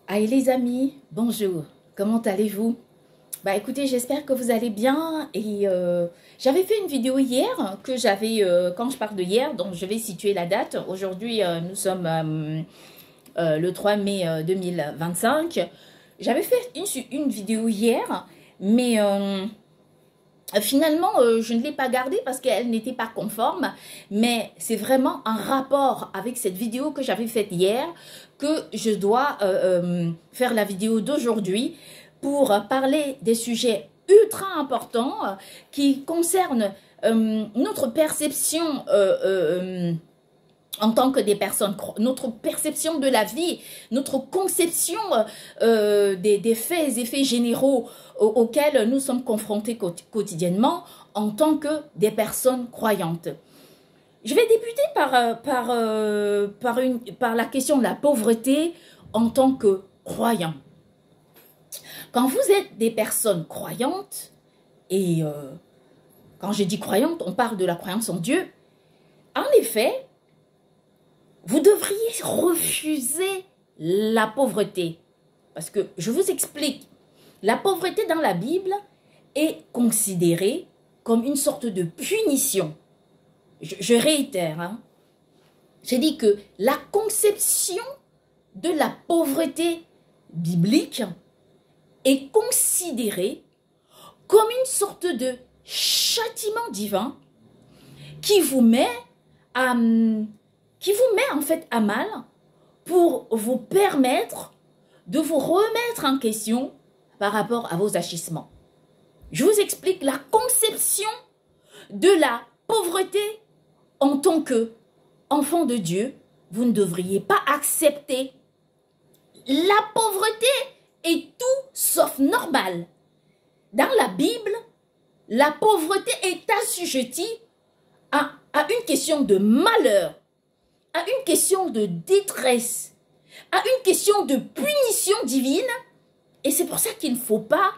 Aïe les amis, bonjour, comment allez-vous? Bah écoutez, j'espère que vous allez bien et j'avais fait une vidéo hier que j'avais, quand je parle de hier, donc je vais situer la date. Aujourd'hui, nous sommes le 3 mai 2025. J'avais fait une vidéo hier, mais finalement, je ne l'ai pas gardée parce qu'elle n'était pas conforme, mais c'est vraiment un rapport avec cette vidéo que j'avais faite hier que je dois faire la vidéo d'aujourd'hui pour parler des sujets ultra importants qui concernent notre perception en tant que des personnes, notre perception de la vie, notre conception des faits et faits généraux auxquels nous sommes confrontés quotidiennement en tant que des personnes croyantes. Je vais débuter par la question de la pauvreté en tant que croyant. Quand vous êtes des personnes croyantes, et quand je dis croyantes, on parle de la croyance en Dieu, en effet, vous devriez refuser la pauvreté. Parce que je vous explique, la pauvreté dans la Bible est considérée comme une sorte de punition. Je réitère, hein. J'ai dit que la conception de la pauvreté biblique est considérée comme une sorte de châtiment divin qui vous met en fait à mal pour vous permettre de vous remettre en question par rapport à vos agissements. Je vous explique la conception de la pauvreté en tant qu'enfant de Dieu. Vous ne devriez pas accepter. La pauvreté est tout sauf normale. Dans la Bible, la pauvreté est assujettie à une question de malheur, à une question de détresse, à une question de punition divine. Et c'est pour ça qu'il ne faut pas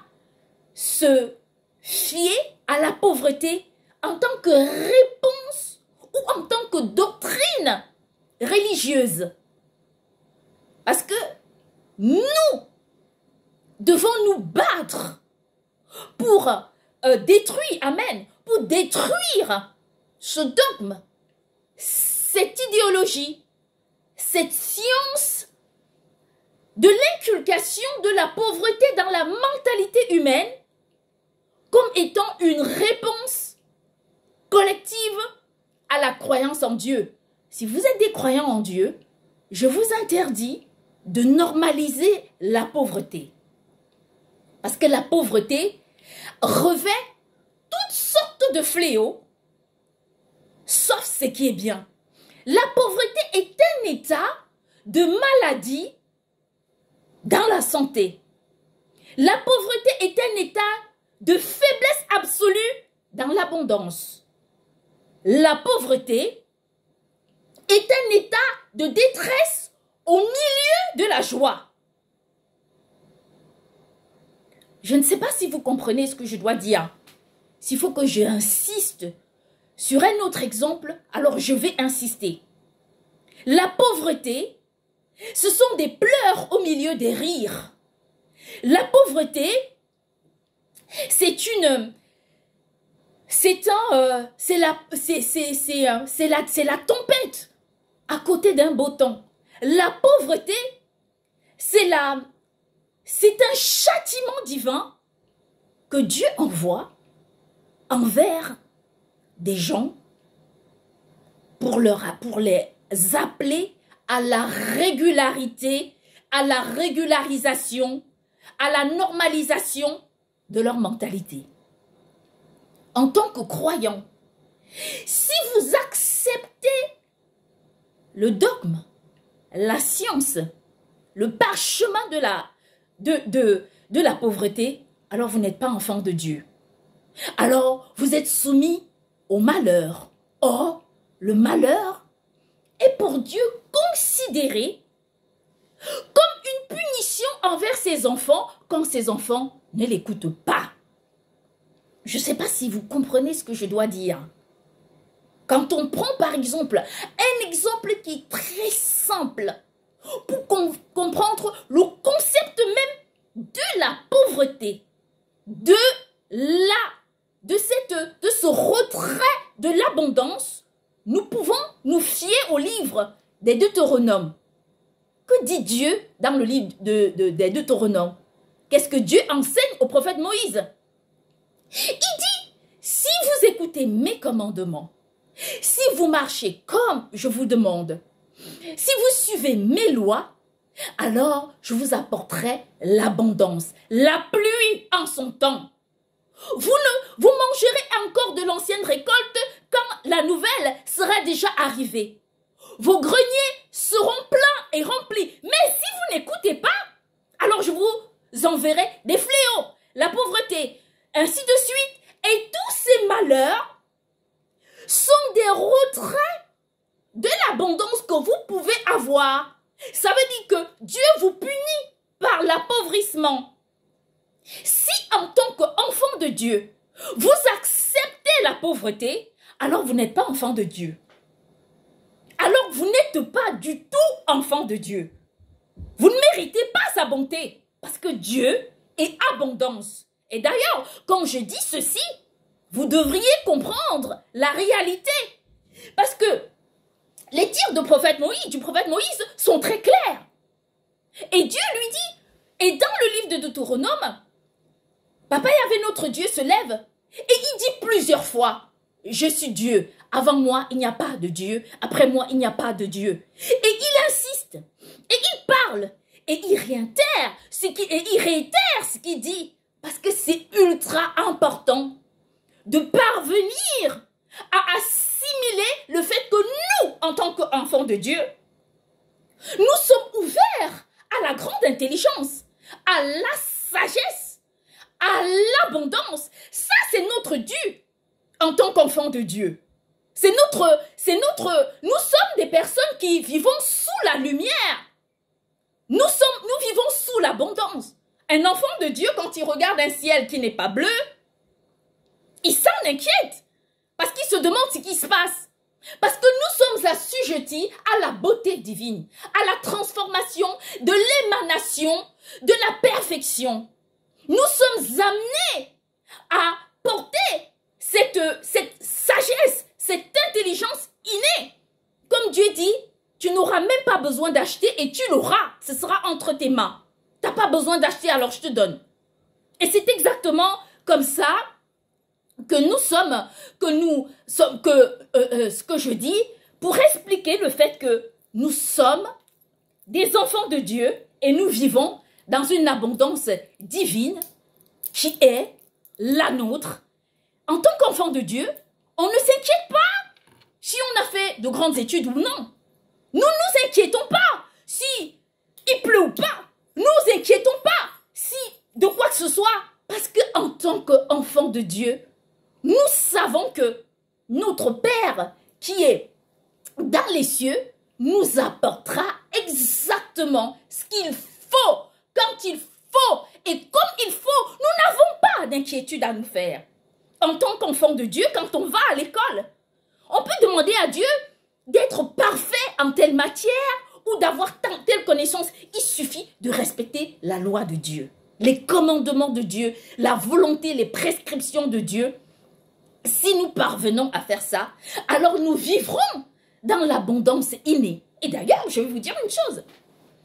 se fier à la pauvreté en tant que réponse ou en tant que doctrine religieuse. Parce que nous devons nous battre pour détruire, amen, pour détruire ce dogme, cette idéologie, cette science de l'inculcation de la pauvreté dans la mentalité humaine comme étant une réponse collective à la croyance en Dieu. Si vous êtes des croyants en Dieu, je vous interdis de normaliser la pauvreté. Parce que la pauvreté revêt toutes sortes de fléaux, sauf ce qui est bien. La pauvreté est un état de maladie dans la santé. La pauvreté est un état de faiblesse absolue dans l'abondance. La pauvreté est un état de détresse au milieu de la joie. Je ne sais pas si vous comprenez ce que je dois dire. S'il faut que j'insiste sur un autre exemple, alors je vais insister. La pauvreté, ce sont des pleurs au milieu des rires. La pauvreté, c'est la tempête à côté d'un beau temps. La pauvreté, c'est un châtiment divin que Dieu envoie envers des gens pour les appeler à la régularité, à la régularisation, à la normalisation de leur mentalité. En tant que croyant, si vous acceptez le dogme, la science, le parchemin de la pauvreté, alors vous n'êtes pas enfant de Dieu. Alors vous êtes soumis au malheur. Or, le malheur est pour Dieu considéré comme une punition envers ses enfants quand ses enfants ne l'écoutent pas. Je ne sais pas si vous comprenez ce que je dois dire. Quand on prend par exemple un exemple qui est très simple pour comprendre le concept pauvreté, de ce retrait de l'abondance, nous pouvons nous fier au livre des Deutéronomes. Que dit Dieu dans le livre des Deutéronomes? Qu'est-ce que Dieu enseigne au prophète Moïse? Il dit, si vous écoutez mes commandements, si vous marchez comme je vous demande, si vous suivez mes lois, alors je vous apporterai l'abondance, la pluie en son temps. Vous mangerez encore de l'ancienne récolte quand la nouvelle sera déjà arrivée. Vos greniers seront pleins et remplis. Mais si vous n'écoutez pas, alors je vous enverrai des fléaux, la pauvreté, ainsi de suite. Et tous ces malheurs sont des retraits de l'abondance que vous pouvez avoir. Ça veut dire que Dieu vous punit par l'appauvrissement. Si en tant qu'enfant de Dieu, vous acceptez la pauvreté, alors vous n'êtes pas enfant de Dieu. Alors vous n'êtes pas du tout enfant de Dieu. Vous ne méritez pas sa bonté, parce que Dieu est abondance. Et d'ailleurs, quand je dis ceci, vous devriez comprendre la réalité. Parce que les dires du prophète Moïse sont très clairs. Et Dieu lui dit, et dans le livre de Deutéronome, Papa Yahvé notre Dieu se lève et il dit plusieurs fois, je suis Dieu, avant moi il n'y a pas de Dieu, après moi il n'y a pas de Dieu. Et il insiste, et il parle, et il réitère ce qu'il dit, parce que c'est ultra important de parvenir à assimiler le fait que nous, en tant qu'enfants de Dieu, nous sommes ouverts à la grande intelligence, à la sagesse, à l'abondance. Ça, c'est notre dû en tant qu'enfants de Dieu. Nous sommes des personnes qui vivons sous la lumière. Nous vivons sous l'abondance. Un enfant de Dieu, quand il regarde un ciel qui n'est pas bleu, il s'en inquiète parce qu'il se demande ce qui se passe. Parce que nous sommes assujettis à la beauté divine, à la transformation de l'émanation de la perfection. Nous sommes amenés à porter cette sagesse, cette intelligence innée. Comme Dieu dit, tu n'auras même pas besoin d'acheter et tu l'auras. Ce sera entre tes mains. Tu n'as pas besoin d'acheter, alors je te donne. Et c'est exactement comme ça que ce que je dis pour expliquer le fait que nous sommes des enfants de Dieu et nous vivons dans une abondance divine qui est la nôtre. En tant qu'enfant de Dieu, on ne s'inquiète pas si on a fait de grandes études ou non. Nous ne nous inquiétons pas si il pleut ou pas. Nous ne nous inquiétons pas si de quoi que ce soit. Parce qu'en tant qu'enfant de Dieu, nous savons que notre Père qui est dans les cieux nous apportera exactement ce qu'il faut, quand il faut et comme il faut. Nous n'avons pas d'inquiétude à nous faire. En tant qu'enfant de Dieu, quand on va à l'école, on peut demander à Dieu d'être parfait en telle matière ou d'avoir telle connaissance. Il suffit de respecter la loi de Dieu, les commandements de Dieu, la volonté, les prescriptions de Dieu. Si nous parvenons à faire ça, alors nous vivrons dans l'abondance innée. Et d'ailleurs, je vais vous dire une chose.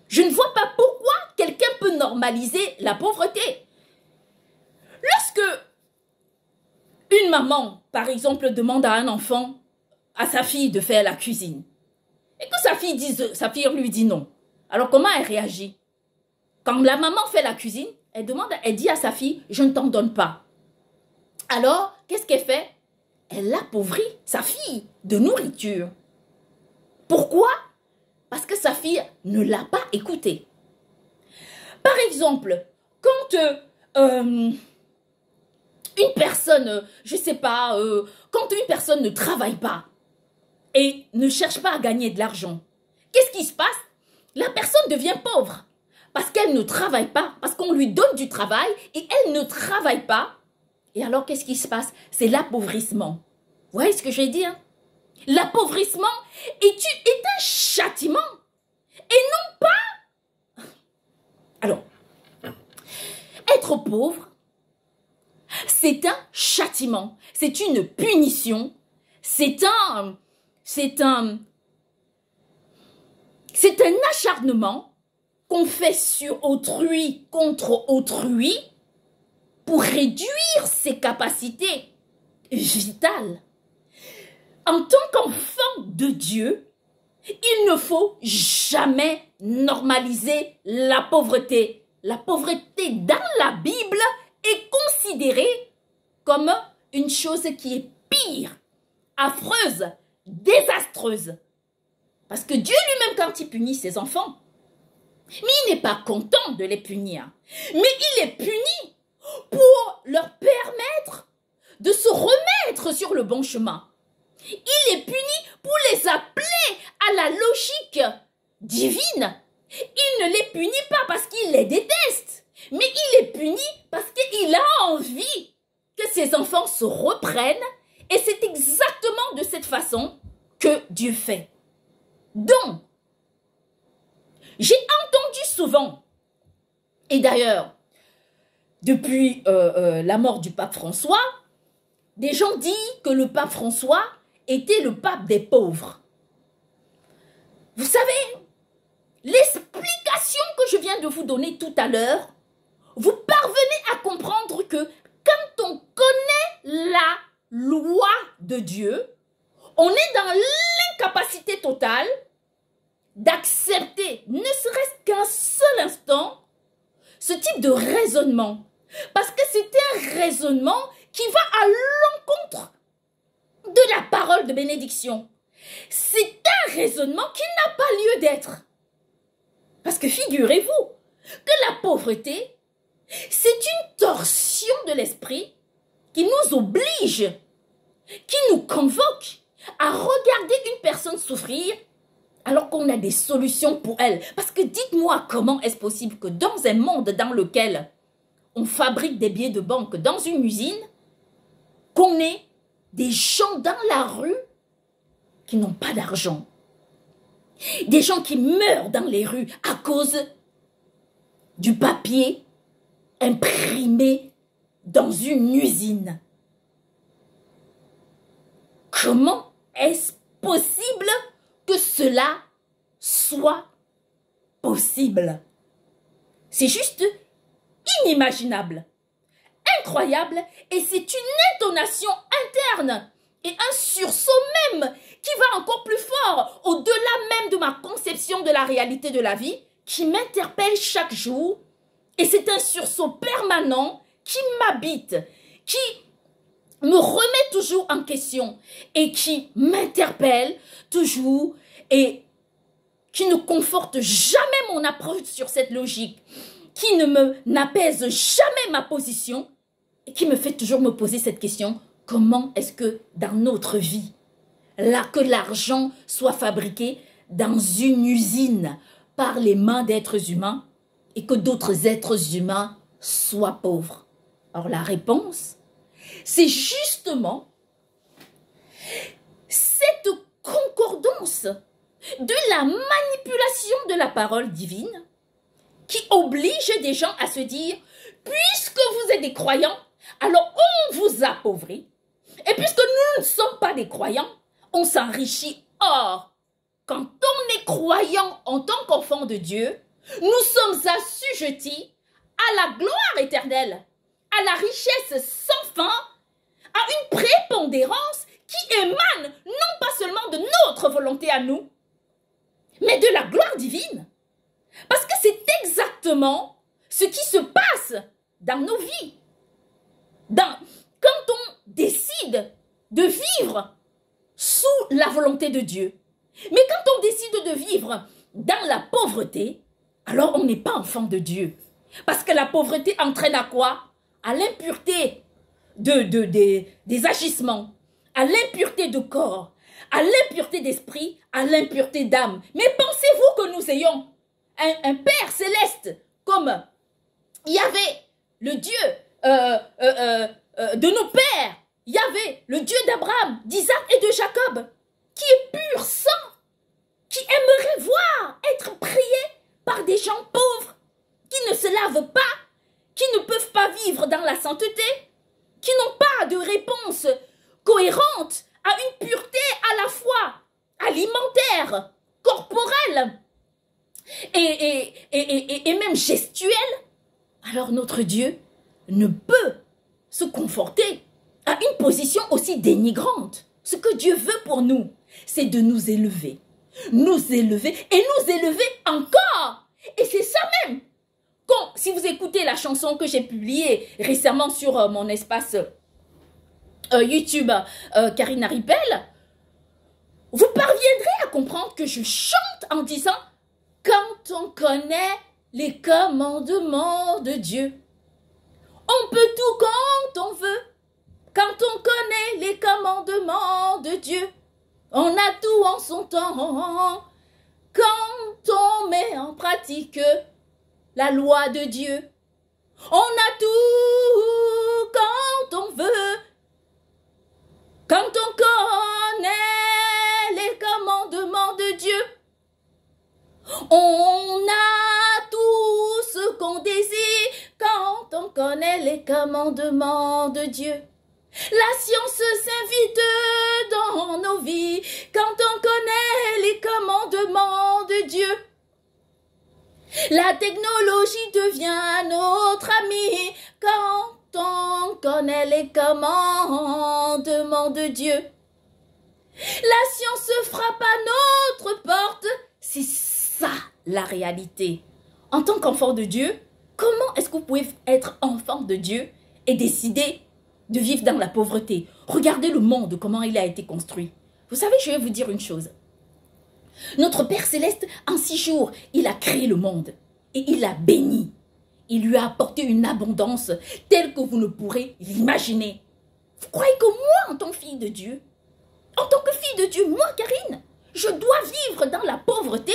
Je ne vois pas pourquoi quelqu'un peut normaliser la pauvreté. Lorsque une maman, par exemple, demande à un enfant, à sa fille de faire la cuisine, et que sa fille lui dit non, alors comment elle réagit? Quand la maman fait la cuisine, elle dit à sa fille, je ne t'en donne pas. Alors, qu'est-ce qu'elle fait? Elle appauvrit sa fille de nourriture. Pourquoi? Parce que sa fille ne l'a pas écoutée. Par exemple, quand une personne, je ne sais pas, quand une personne ne travaille pas et ne cherche pas à gagner de l'argent, qu'est-ce qui se passe? La personne devient pauvre parce qu'elle ne travaille pas, parce qu'on lui donne du travail et elle ne travaille pas. Et alors, qu'est-ce qui se passe? C'est l'appauvrissement. Vous voyez ce que je vais dire? L'appauvrissement est un châtiment et non pas... Alors, être Être pauvre, c'est un châtiment, c'est une punition, c'est un acharnement qu'on fait sur autrui contre autrui pour réduire ses capacités vitales. En tant qu'enfant de Dieu, il ne faut jamais normaliser la pauvreté. La pauvreté dans la Bible est considérée comme une chose qui est pire, affreuse, désastreuse. Parce que Dieu lui-même, quand il punit ses enfants, mais il n'est pas content de les punir. Mais il les punit pour leur permettre de se remettre sur le bon chemin. Il les punit pour les appeler à la logique divine. Il ne les punit pas parce qu'il les déteste, mais il les punit parce qu'il a envie que ses enfants se reprennent, et c'est exactement de cette façon que Dieu fait. Donc, j'ai entendu souvent, et d'ailleurs, depuis la mort du pape François, des gens disent que le pape François était le pape des pauvres. Vous savez, l'explication que je viens de vous donner tout à l'heure, vous parvenez à comprendre que quand on connaît la loi de Dieu, on est dans l'incapacité totale d'accepter, ne serait-ce qu'un seul instant, ce type de raisonnement. Parce que c'est un raisonnement qui va à l'encontre de la parole de bénédiction. C'est un raisonnement qui n'a pas lieu d'être. Parce que figurez-vous que la pauvreté, c'est une torsion de l'esprit qui nous oblige, qui nous convoque à regarder une personne souffrir alors qu'on a des solutions pour elle. Parce que dites-moi, comment est-ce possible que dans un monde dans lequel on fabrique des billets de banque dans une usine, qu'on ait des gens dans la rue qui n'ont pas d'argent, des gens qui meurent dans les rues à cause du papier imprimé dans une usine. Comment est-ce possible que cela soit possible? C'est juste inimaginable, incroyable, et c'est une intonation interne et un sursaut même qui va encore plus fort, au-delà même de ma conception de la réalité de la vie, qui m'interpelle chaque jour, et c'est un sursaut permanent qui m'habite, qui me remet toujours en question et qui m'interpelle toujours et qui ne conforte jamais mon approche sur cette logique, qui n'apaise jamais ma position et qui me fait toujours me poser cette question: comment est-ce que dans notre vie, là, que l'argent soit fabriqué dans une usine par les mains d'êtres humains et que d'autres êtres humains soient pauvres? Alors la réponse, c'est justement cette concordance de la manipulation de la parole divine qui oblige des gens à se dire: puisque vous êtes des croyants, alors on vous appauvrit, et puisque nous ne sommes pas des croyants, on s'enrichit. Or, quand on est croyant en tant qu'enfant de Dieu, nous sommes assujettis à la gloire éternelle, à la richesse sans fin, à une prépondérance qui émane non pas seulement de notre volonté à nous, mais de la gloire divine. Parce que c'est exactement ce qui se passe dans nos vies. Quand on décide de vivre sous la volonté de Dieu. Mais quand on décide de vivre dans la pauvreté, alors on n'est pas enfant de Dieu. Parce que la pauvreté entraîne à quoi? À l'impureté des agissements, à l'impureté de corps, à l'impureté d'esprit, à l'impureté d'âme. Mais pensez-vous que nous ayons un Père céleste comme il y avait le Dieu de nos pères, il y avait le Dieu d'Abraham, d'Isaac et de Jacob, qui est pur sang, qui aimerait voir être prié par des gens pauvres, qui ne se lavent pas, qui ne peuvent pas vivre dans la sainteté, qui n'ont pas de réponse cohérente à une pureté à la fois alimentaire, corporelle et même gestuelle, alors notre Dieu ne peut se conforter à une position aussi dénigrante. Ce que Dieu veut pour nous, c'est de nous élever et nous élever encore. Et c'est ça même. Si vous écoutez la chanson que j'ai publiée récemment sur mon espace YouTube Karina Ripel, vous parviendrez à comprendre que je chante en disant « Quand on connaît les commandements de Dieu, on peut tout quand on veut. Quand on connaît les commandements de Dieu, on a tout en son temps. Quand on met en pratique la loi de Dieu, on a tout quand on veut. Quand on connaît les commandements de Dieu, on a tout ce qu'on désire. Quand on connaît les commandements de Dieu, la science s'invite dans nos vies. Quand on connaît les commandements de Dieu, la technologie devient notre amie. Quand on connaît les commandements de Dieu, la science frappe à notre porte. C'est ça la réalité. En tant qu'enfant de Dieu, comment est-ce que vous pouvez être enfant de Dieu et décider de vivre dans la pauvreté? Regardez le monde, comment il a été construit. Vous savez, je vais vous dire une chose. Notre Père Céleste, en 6 jours, il a créé le monde et il l'a béni. Il lui a apporté une abondance telle que vous ne pourrez l'imaginer. Vous croyez que moi, en tant que fille de Dieu, en tant que fille de Dieu, moi, Karine, je dois vivre dans la pauvreté?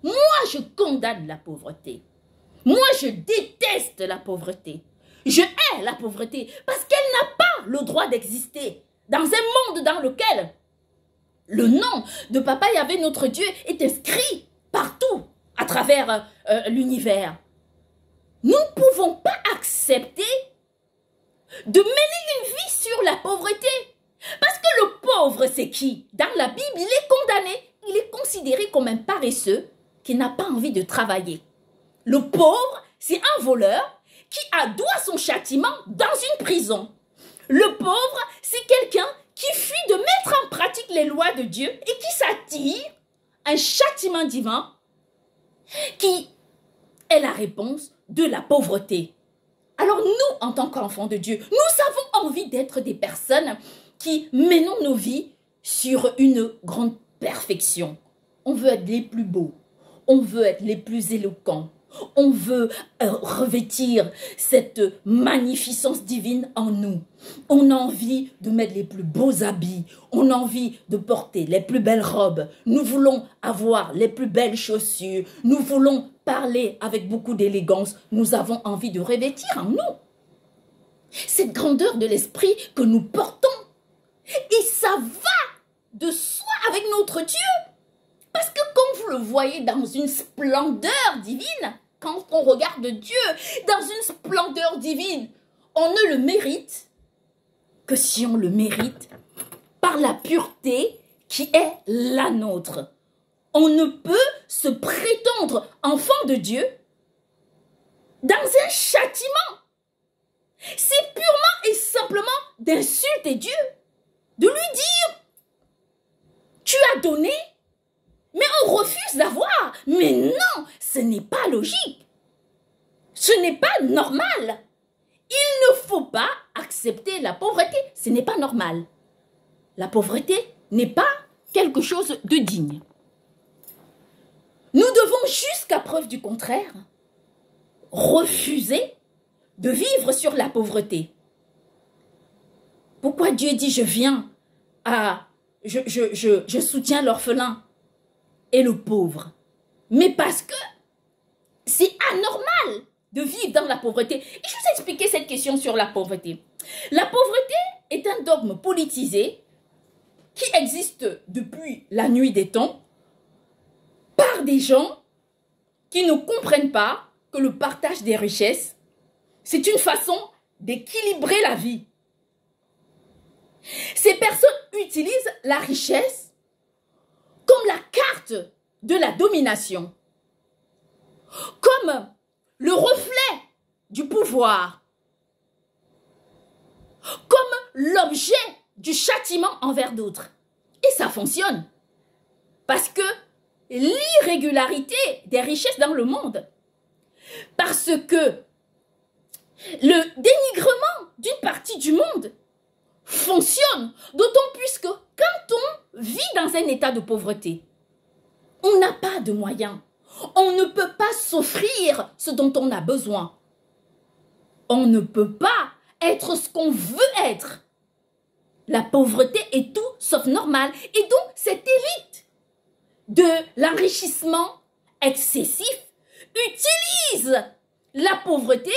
Moi, je condamne la pauvreté. Moi, je déteste la pauvreté. Je hais la pauvreté parce qu'elle n'a pas le droit d'exister dans un monde dans lequel le nom de Papa Yahvé, notre Dieu, est inscrit partout à travers l'univers. Nous ne pouvons pas accepter de mener une vie sur la pauvreté. Parce que le pauvre, c'est qui? Dans la Bible, il est condamné. Il est considéré comme un paresseux qui n'a pas envie de travailler. Le pauvre, c'est un voleur qui doit son châtiment dans une prison. Le pauvre, c'est quelqu'un qui fuit de mettre en pratique les lois de Dieu et qui s'attire un châtiment divin qui est la réponse de la pauvreté. Alors nous, en tant qu'enfants de Dieu, nous avons envie d'être des personnes qui menons nos vies sur une grande perfection. On veut être les plus beaux, on veut être les plus éloquents, on veut revêtir cette magnificence divine en nous. On a envie de mettre les plus beaux habits, on a envie de porter les plus belles robes, nous voulons avoir les plus belles chaussures, nous voulons parler avec beaucoup d'élégance, nous avons envie de revêtir en nous cette grandeur de l'esprit que nous portons. Et ça va de soi avec notre Dieu. Parce que quand vous le voyez dans une splendeur divine, quand on regarde Dieu dans une splendeur divine, on ne le mérite que si on le mérite par la pureté qui est la nôtre. On ne peut se prétendre enfant de Dieu dans un châtiment. C'est purement et simplement d'insulter Dieu, de lui dire « Tu as donné ?» mais on refuse d'avoir. Mais non, ce n'est pas logique. Ce n'est pas normal. Il ne faut pas accepter la pauvreté. Ce n'est pas normal. La pauvreté n'est pas quelque chose de digne. Nous devons, jusqu'à preuve du contraire, refuser de vivre sur la pauvreté. Pourquoi Dieu dit « je soutiens l'orphelin » et le pauvre? Mais parce que c'est anormal de vivre dans la pauvreté. Et je vous ai expliqué cette question sur la pauvreté. La pauvreté est un dogme politisé qui existe depuis la nuit des temps par des gens qui ne comprennent pas que le partage des richesses, c'est une façon d'équilibrer la vie. Ces personnes utilisent la richesse comme la carte de la domination, comme le reflet du pouvoir, comme l'objet du châtiment envers d'autres. Et ça fonctionne. Parce que l'irrégularité des richesses dans le monde, parce que le dénigrement d'une partie du monde fonctionne, d'autant plus que quand on vit dans un état de pauvreté, on n'a pas de moyens, on ne peut pas s'offrir ce dont on a besoin, on ne peut pas être ce qu'on veut être. La pauvreté est tout sauf normale. Et donc, cette élite de l'enrichissement excessif utilise la pauvreté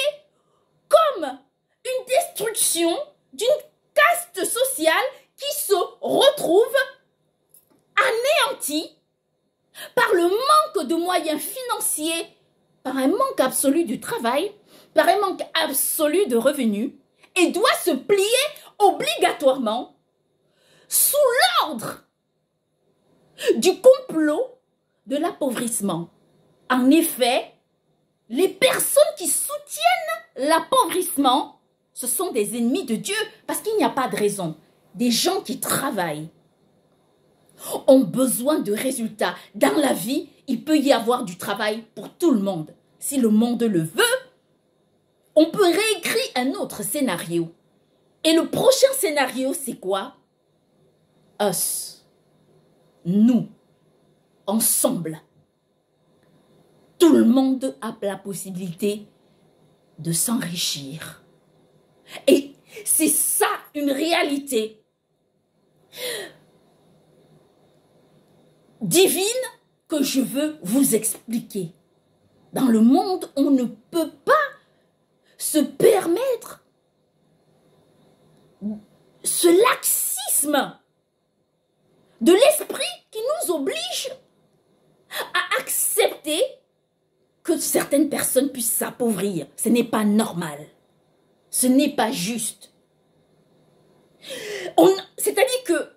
comme une destruction d'une caste sociale qui se retrouve anéantie par le manque de moyens financiers, par un manque absolu du travail, par un manque absolu de revenus, et doit se plier obligatoirement sous l'ordre du complot de l'appauvrissement. En effet, les personnes qui soutiennent l'appauvrissement, ce sont des ennemis de Dieu parce qu'il n'y a pas de raison. Des gens qui travaillent ont besoin de résultats. Dans la vie, il peut y avoir du travail pour tout le monde. Si le monde le veut, on peut réécrire un autre scénario. Et le prochain scénario, c'est quoi? Us. Nous. Ensemble. Tout le monde a la possibilité de s'enrichir. Et c'est ça une réalité divine que je veux vous expliquer. Dans le monde, on ne peut pas se permettre ce laxisme de l'esprit qui nous oblige à accepter que certaines personnes puissent s'appauvrir. Ce n'est pas normal. Ce n'est pas juste. C'est-à-dire que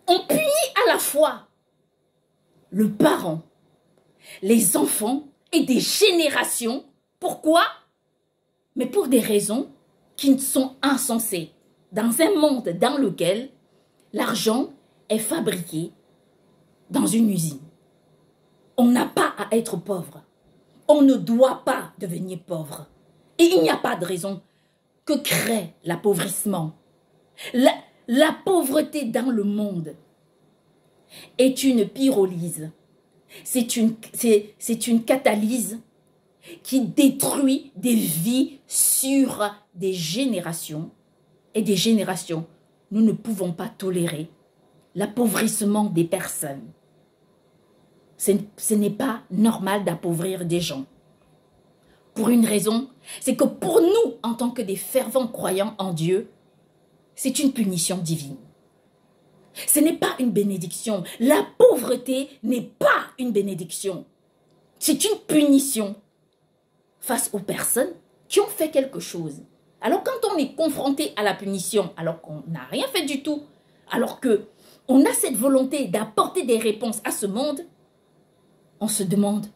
on punit à la fois le parent, les enfants et des générations. Pourquoi? Mais pour des raisons qui sont insensées. Dans un monde dans lequel l'argent est fabriqué dans une usine. On n'a pas à être pauvre. On ne doit pas devenir pauvre. Et il n'y a pas de raison que crée l'appauvrissement. La pauvreté dans le monde est une pyrolyse. C'est une catalyse qui détruit des vies sur des générations. Et des générations, nous ne pouvons pas tolérer l'appauvrissement des personnes. Ce n'est pas normal d'appauvrir des gens. Pour une raison, c'est que pour nous, en tant que des fervents croyants en Dieu, c'est une punition divine. Ce n'est pas une bénédiction. La pauvreté n'est pas une bénédiction. C'est une punition face aux personnes qui ont fait quelque chose. Alors quand on est confronté à la punition, alors qu'on n'a rien fait du tout, alors qu'on a cette volonté d'apporter des réponses à ce monde, on se demande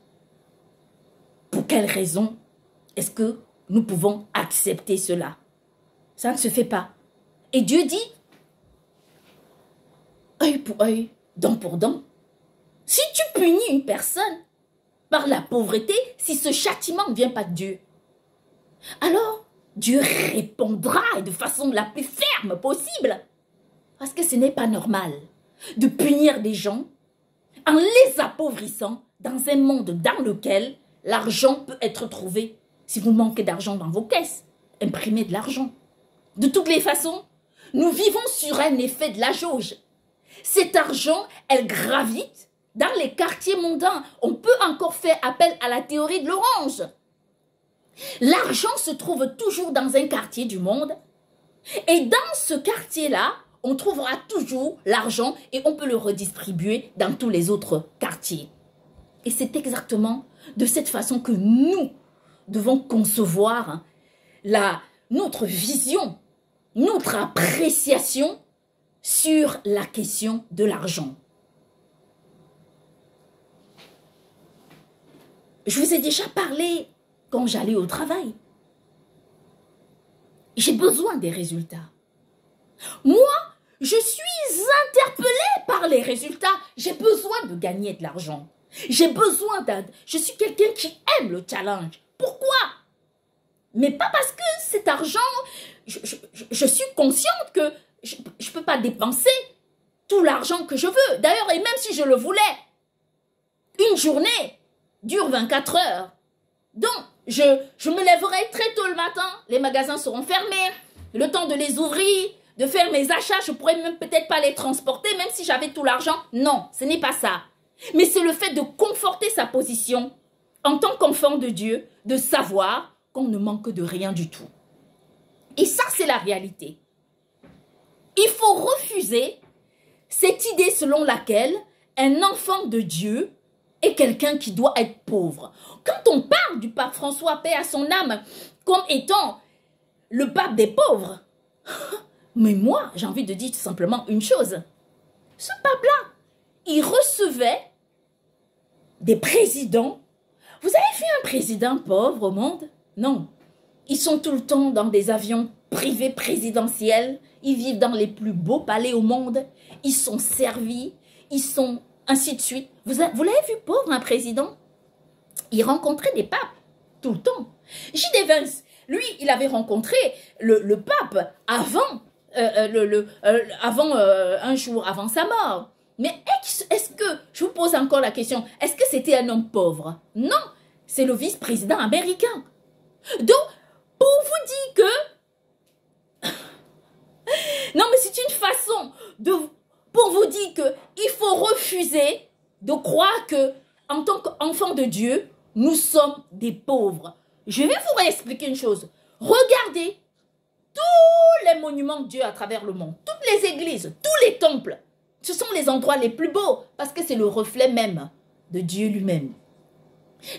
pour quelle raison est-ce que nous pouvons accepter cela? Ça ne se fait pas. Et Dieu dit, œil pour œil, dent pour dent. Si tu punis une personne par la pauvreté, si ce châtiment ne vient pas de Dieu, alors Dieu répondra de façon la plus ferme possible. Parce que ce n'est pas normal de punir des gens en les appauvrissant dans un monde dans lequel l'argent peut être trouvé. Si vous manquez d'argent dans vos caisses, imprimez de l'argent. De toutes les façons, nous vivons sur un effet de la jauge. Cet argent, elle gravite dans les quartiers mondains. On peut encore faire appel à la théorie de l'orange. L'argent se trouve toujours dans un quartier du monde. Et dans ce quartier-là, on trouvera toujours l'argent et on peut le redistribuer dans tous les autres quartiers. Et c'est exactement de cette façon que nous devons concevoir notre vision, notre appréciation sur la question de l'argent. Je vous ai déjà parlé quand j'allais au travail. J'ai besoin des résultats. Moi, je suis interpellée par les résultats. J'ai besoin de gagner de l'argent. J'ai besoin d'aide. Je suis quelqu'un qui aime le challenge. Pourquoi? Mais pas parce que cet argent, je suis consciente que je ne peux pas dépenser tout l'argent que je veux. D'ailleurs, et même si je le voulais, une journée dure 24 heures. Donc, je me lèverai très tôt le matin, les magasins seront fermés, le temps de les ouvrir, de faire mes achats, je pourrais même peut-être pas les transporter, même si j'avais tout l'argent. Non, ce n'est pas ça. Mais c'est le fait de conforter sa position en tant qu'enfant de Dieu, de savoir qu'on ne manque de rien du tout. Et ça, c'est la réalité. Il faut refuser cette idée selon laquelle un enfant de Dieu est quelqu'un qui doit être pauvre. Quand on parle du pape François, paix à son âme, comme étant le pape des pauvres, mais moi, j'ai envie de dire tout simplement une chose. Ce pape-là, il recevait des présidents. Vous avez vu un président pauvre au monde? Non. Ils sont tout le temps dans des avions privés présidentiels. Ils vivent dans les plus beaux palais au monde. Ils sont servis. Ils sont ainsi de suite. Vous l'avez vu pauvre, un président? Il rencontrait des papes tout le temps. J.D. Vance, lui, il avait rencontré le pape avant, un jour avant sa mort. Mais est-ce que, je vous pose encore la question, est-ce que c'était un homme pauvre? Non, c'est le vice-président américain. Donc, pour vous dire que... non, mais c'est une façon pour vous dire qu'il faut refuser de croire que, en tant qu'enfant de Dieu, nous sommes des pauvres. Je vais vous réexpliquer une chose. Regardez tous les monuments de Dieu à travers le monde, toutes les églises, tous les temples. Ce sont les endroits les plus beaux parce que c'est le reflet même de Dieu lui-même.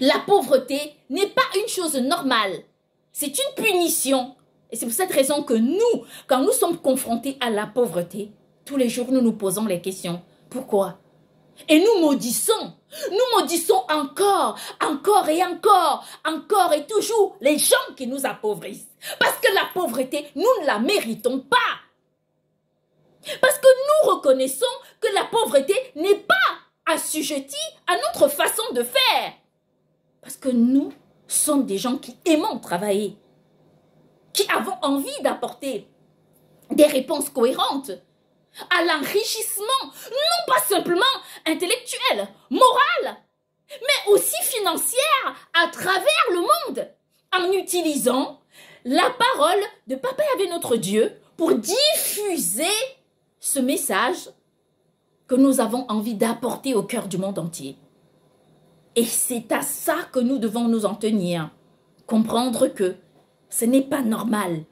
La pauvreté n'est pas une chose normale. C'est une punition. Et c'est pour cette raison que nous, quand nous sommes confrontés à la pauvreté, tous les jours nous nous posons les questions. Pourquoi? Et nous maudissons encore et toujours les gens qui nous appauvrissent. Parce que la pauvreté, nous ne la méritons pas. Parce que nous reconnaissons que la pauvreté n'est pas assujettie à notre façon de faire. Parce que nous sommes des gens qui aimons travailler, qui avons envie d'apporter des réponses cohérentes à l'enrichissement, non pas simplement intellectuel, moral, mais aussi financière à travers le monde, en utilisant la parole de Papa Yahvé notre Dieu pour diffuser ce message que nous avons envie d'apporter au cœur du monde entier. Et c'est à ça que nous devons nous en tenir. Comprendre que ce n'est pas normal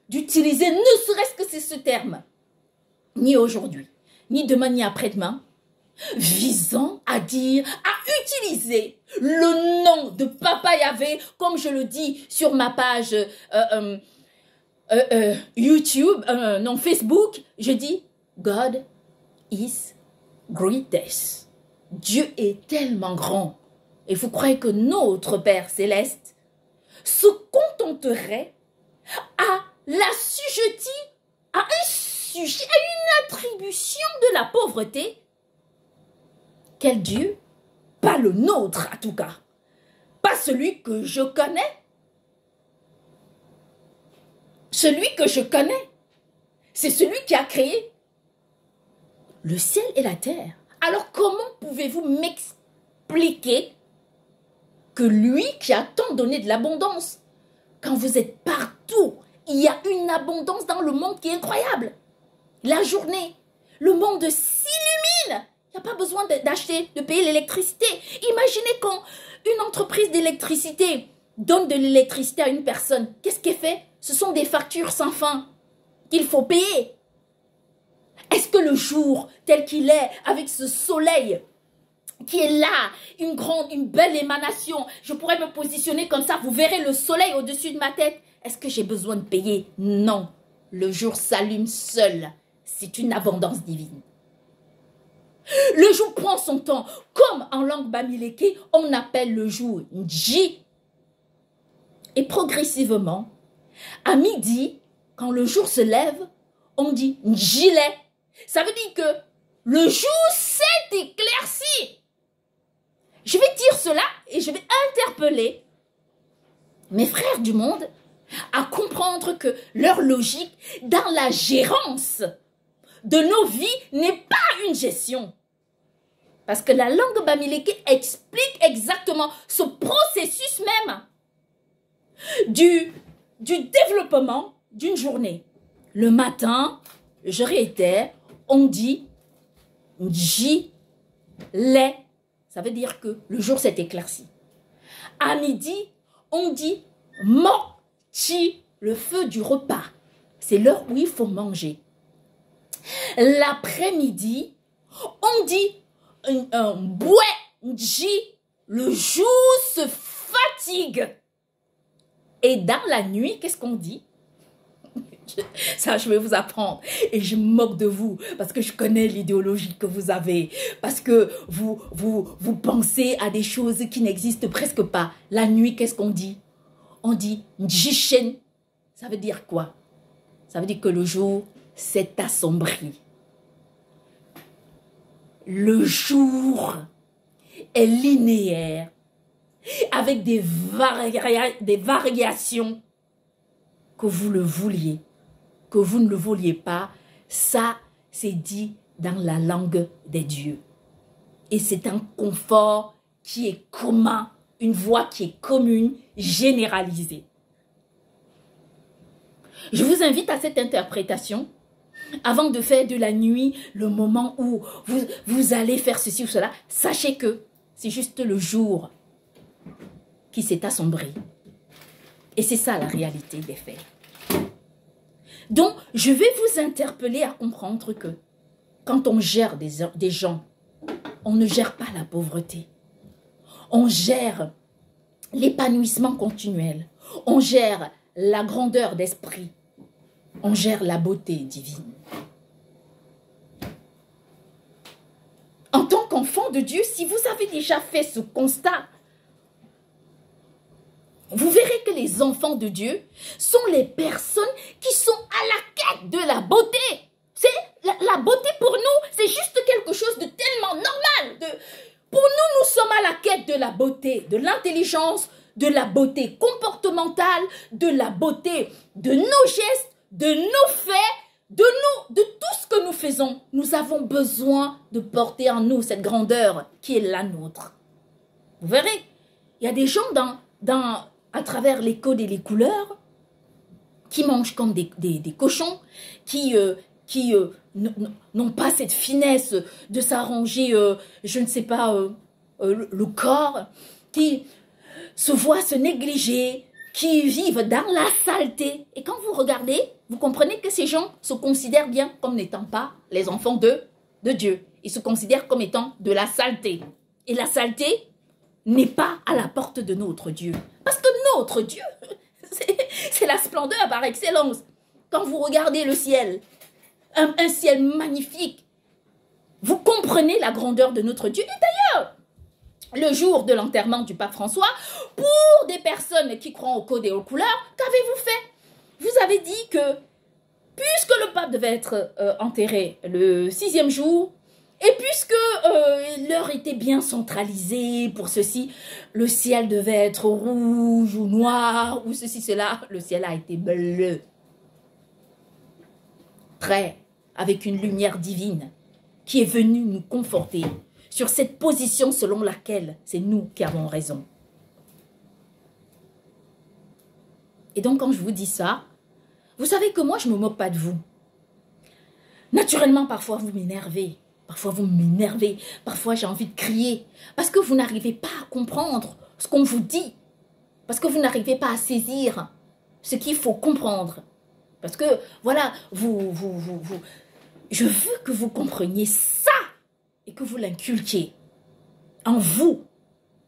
d'utiliser ne serait-ce que c'est ce terme, ni aujourd'hui, ni demain, ni après-demain, visant à dire, à utiliser le nom de Papa Yahvé, comme je le dis sur ma page YouTube, non Facebook, je dis God is greatest. Dieu est tellement grand. Et vous croyez que notre Père Céleste se contenterait à l'assujettir à un sujet, à une attribution de la pauvreté? Quel Dieu? Pas le nôtre en tout cas. Pas celui que je connais. Celui que je connais, c'est celui qui a créé le ciel et la terre. Alors comment pouvez-vous m'expliquer que lui qui a tant donné de l'abondance, quand vous êtes partout, il y a une abondance dans le monde qui est incroyable. La journée, le monde s'illumine. Il n'y a pas besoin d'acheter, de payer l'électricité. Imaginez quand une entreprise d'électricité donne de l'électricité à une personne. Qu'est-ce qu'elle fait? Ce sont des factures sans fin qu'il faut payer. Est-ce que le jour tel qu'il est, avec ce soleil qui est là, une belle émanation. Je pourrais me positionner comme ça, vous verrez le soleil au-dessus de ma tête. Est-ce que j'ai besoin de payer? Non. Le jour s'allume seul. C'est une abondance divine. Le jour prend son temps. Comme en langue bamileke, on appelle le jour Nji. Et progressivement, à midi, quand le jour se lève, on dit Njile. Ça veut dire que le jour s'est éclairci. Je vais dire cela et je vais interpeller mes frères du monde à comprendre que leur logique dans la gérance de nos vies n'est pas une gestion. Parce que la langue bamileke explique exactement ce processus même du développement d'une journée. Le matin, je réitère, on dit Nji lait. Ça veut dire que le jour s'est éclairci. À midi, on dit Mochi, le feu du repas. C'est l'heure où il faut manger. L'après-midi, on dit Bouenji, le jour se fatigue. Et dans la nuit, qu'est-ce qu'on dit? Ça, je vais vous apprendre. Et je me moque de vous parce que je connais l'idéologie que vous avez. Parce que vous pensez à des choses qui n'existent presque pas. La nuit, qu'est-ce qu'on dit? On dit Njishen. Ça veut dire quoi? Ça veut dire que le jour s'est assombri. Le jour est linéaire avec des variations que vous le vouliez, que vous ne le vouliez pas. Ça, c'est dit dans la langue des dieux. Et c'est un confort qui est commun, une voix qui est commune, généralisée. Je vous invite à cette interprétation avant de faire de la nuit le moment où vous allez faire ceci ou cela. Sachez que c'est juste le jour qui s'est assombri. Et c'est ça la réalité des faits. Donc, je vais vous interpeller à comprendre que quand on gère des gens, on ne gère pas la pauvreté. On gère l'épanouissement continuel. On gère la grandeur d'esprit. On gère la beauté divine. En tant qu'enfant de Dieu, si vous avez déjà fait ce constat, vous verrez que les enfants de Dieu sont les personnes qui sont à la quête de la beauté. C'est la beauté pour nous, c'est juste quelque chose de tellement normal. Pour nous, nous sommes à la quête de la beauté, de l'intelligence, de la beauté comportementale, de la beauté de nos gestes, de nos faits, de tout ce que nous faisons. Nous avons besoin de porter en nous cette grandeur qui est la nôtre. Vous verrez, il y a des gens à travers les codes et les couleurs qui mangent comme des cochons, qui n'ont pas cette finesse de s'arranger, je ne sais pas, le corps, qui se voient se négliger, qui vivent dans la saleté. Et quand vous regardez, vous comprenez que ces gens se considèrent bien comme n'étant pas les enfants de Dieu. Ils se considèrent comme étant de la saleté. Et la saleté n'est pas à la porte de notre Dieu. Parce que notre Dieu, c'est la splendeur par excellence. Quand vous regardez le ciel, un ciel magnifique, vous comprenez la grandeur de notre Dieu. Et d'ailleurs, le jour de l'enterrement du pape François, pour des personnes qui croient au code et aux couleurs, qu'avez-vous fait? Vous avez dit que, puisque le pape devait être enterré le 6e jour, et puisque l'heure était bien centralisée pour ceci, le ciel devait être rouge ou noir ou ceci, cela, le ciel a été bleu. Très, avec une lumière divine qui est venue nous conforter sur cette position selon laquelle c'est nous qui avons raison. Et donc quand je vous dis ça, vous savez que moi je ne me moque pas de vous. Naturellement, parfois vous m'énervez. Parfois, vous m'énervez. Parfois, j'ai envie de crier. Parce que vous n'arrivez pas à comprendre ce qu'on vous dit. Parce que vous n'arrivez pas à saisir ce qu'il faut comprendre. Parce que, voilà, je veux que vous compreniez ça et que vous l'inculquiez. en vous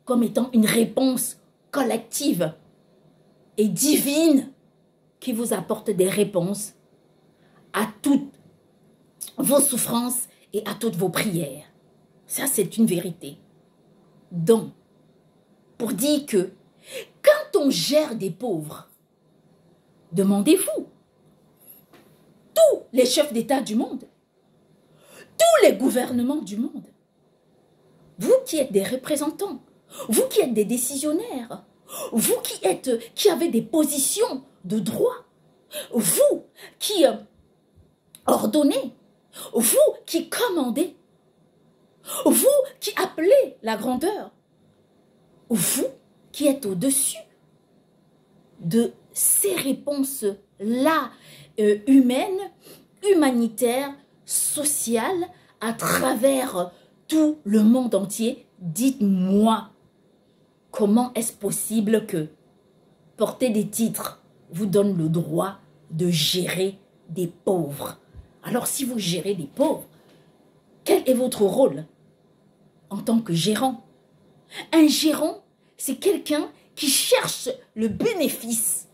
comme étant une réponse collective et divine qui vous apporte des réponses à toutes vos souffrances et à toutes vos prières. Ça, c'est une vérité. Donc, pour dire que quand on gère des pauvres, demandez-vous, tous les chefs d'État du monde, tous les gouvernements du monde, vous qui êtes des représentants, vous qui êtes des décisionnaires, vous qui avez des positions de droit, vous qui ordonnez, vous qui commandez, vous qui appelez la grandeur, vous qui êtes au-dessus de ces réponses-là humaines, humanitaires, sociales, à travers tout le monde entier, dites-moi, comment est-ce possible que porter des titres vous donne le droit de gérer des pauvres? Alors si vous gérez des pauvres, quel est votre rôle en tant que gérant? Un gérant, c'est quelqu'un qui cherche le bénéfice.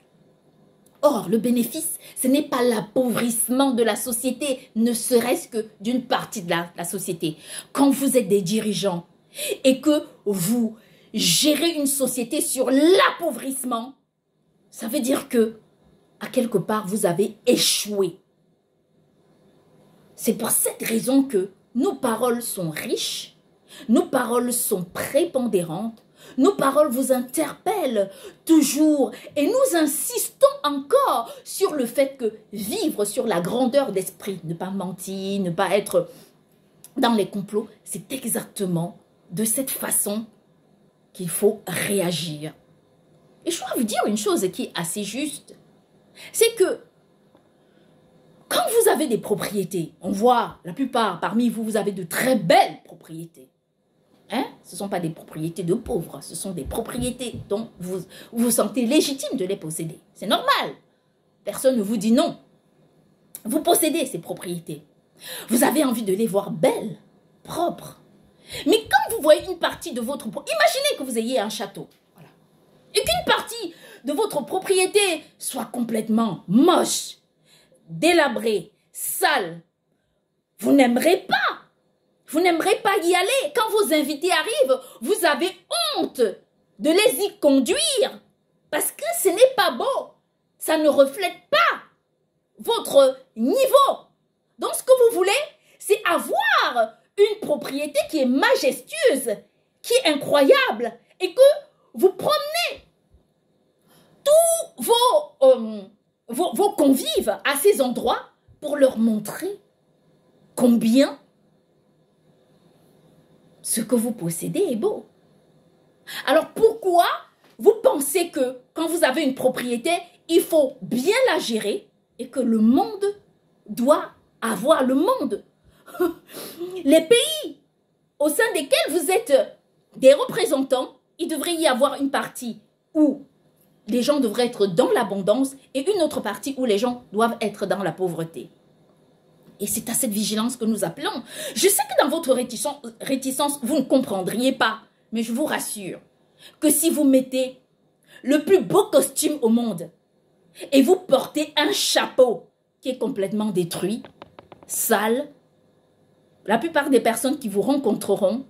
Or, le bénéfice, ce n'est pas l'appauvrissement de la société, ne serait-ce que d'une partie de la société. Quand vous êtes des dirigeants et que vous gérez une société sur l'appauvrissement, ça veut dire que, à quelque part, vous avez échoué. C'est pour cette raison que nos paroles sont riches, nos paroles sont prépondérantes, nos paroles vous interpellent toujours et nous insistons encore sur le fait que vivre sur la grandeur d'esprit, ne pas mentir, ne pas être dans les complots, c'est exactement de cette façon qu'il faut réagir. Et je dois vous dire une chose qui est assez juste, c'est que quand vous avez des propriétés, on voit la plupart parmi vous, vous avez de très belles propriétés. Hein? Ce ne sont pas des propriétés de pauvres, ce sont des propriétés dont vous vous sentez légitime de les posséder. C'est normal. Personne ne vous dit non. Vous possédez ces propriétés. Vous avez envie de les voir belles, propres. Mais quand vous voyez une partie de votre... Imaginez que vous ayez un château. Voilà. Et qu'une partie de votre propriété soit complètement moche, délabrée, sale. Vous n'aimerez pas. Vous n'aimerez pas y aller. Quand vos invités arrivent, vous avez honte de les y conduire. Parce que ce n'est pas beau. Ça ne reflète pas votre niveau. Donc ce que vous voulez, c'est avoir une propriété qui est majestueuse, qui est incroyable. Et que vous promenez tous vos convives à ces endroits pour leur montrer combien ce que vous possédez est beau. Alors pourquoi vous pensez que quand vous avez une propriété, il faut bien la gérer et que le monde doit avoir le monde? Les pays au sein desquels vous êtes des représentants, il devrait y avoir une partie où les gens devraient être dans l'abondance et une autre partie où les gens doivent être dans la pauvreté. Et c'est à cette vigilance que nous appelons. Je sais que dans votre réticence, vous ne comprendriez pas. Mais je vous rassure que si vous mettez le plus beau costume au monde et vous portez un chapeau qui est complètement détruit, sale, la plupart des personnes qui vous rencontreront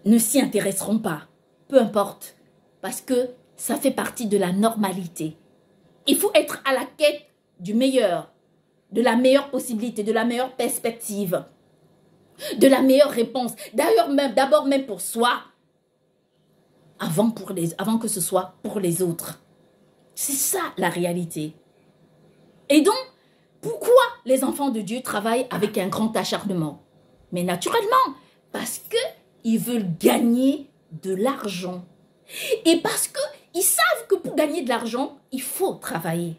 ne s'y intéresseront pas. Peu importe. Parce que ça fait partie de la normalité. Il faut être à la quête du meilleur, de la meilleure possibilité, de la meilleure perspective, de la meilleure réponse. D'ailleurs, d'abord même pour soi, avant que ce soit pour les autres. C'est ça la réalité. Et donc, pourquoi les enfants de Dieu travaillent avec un grand acharnement? Mais naturellement, parce qu'ils veulent gagner de l'argent. Et parce qu'ils savent que pour gagner de l'argent, il faut travailler.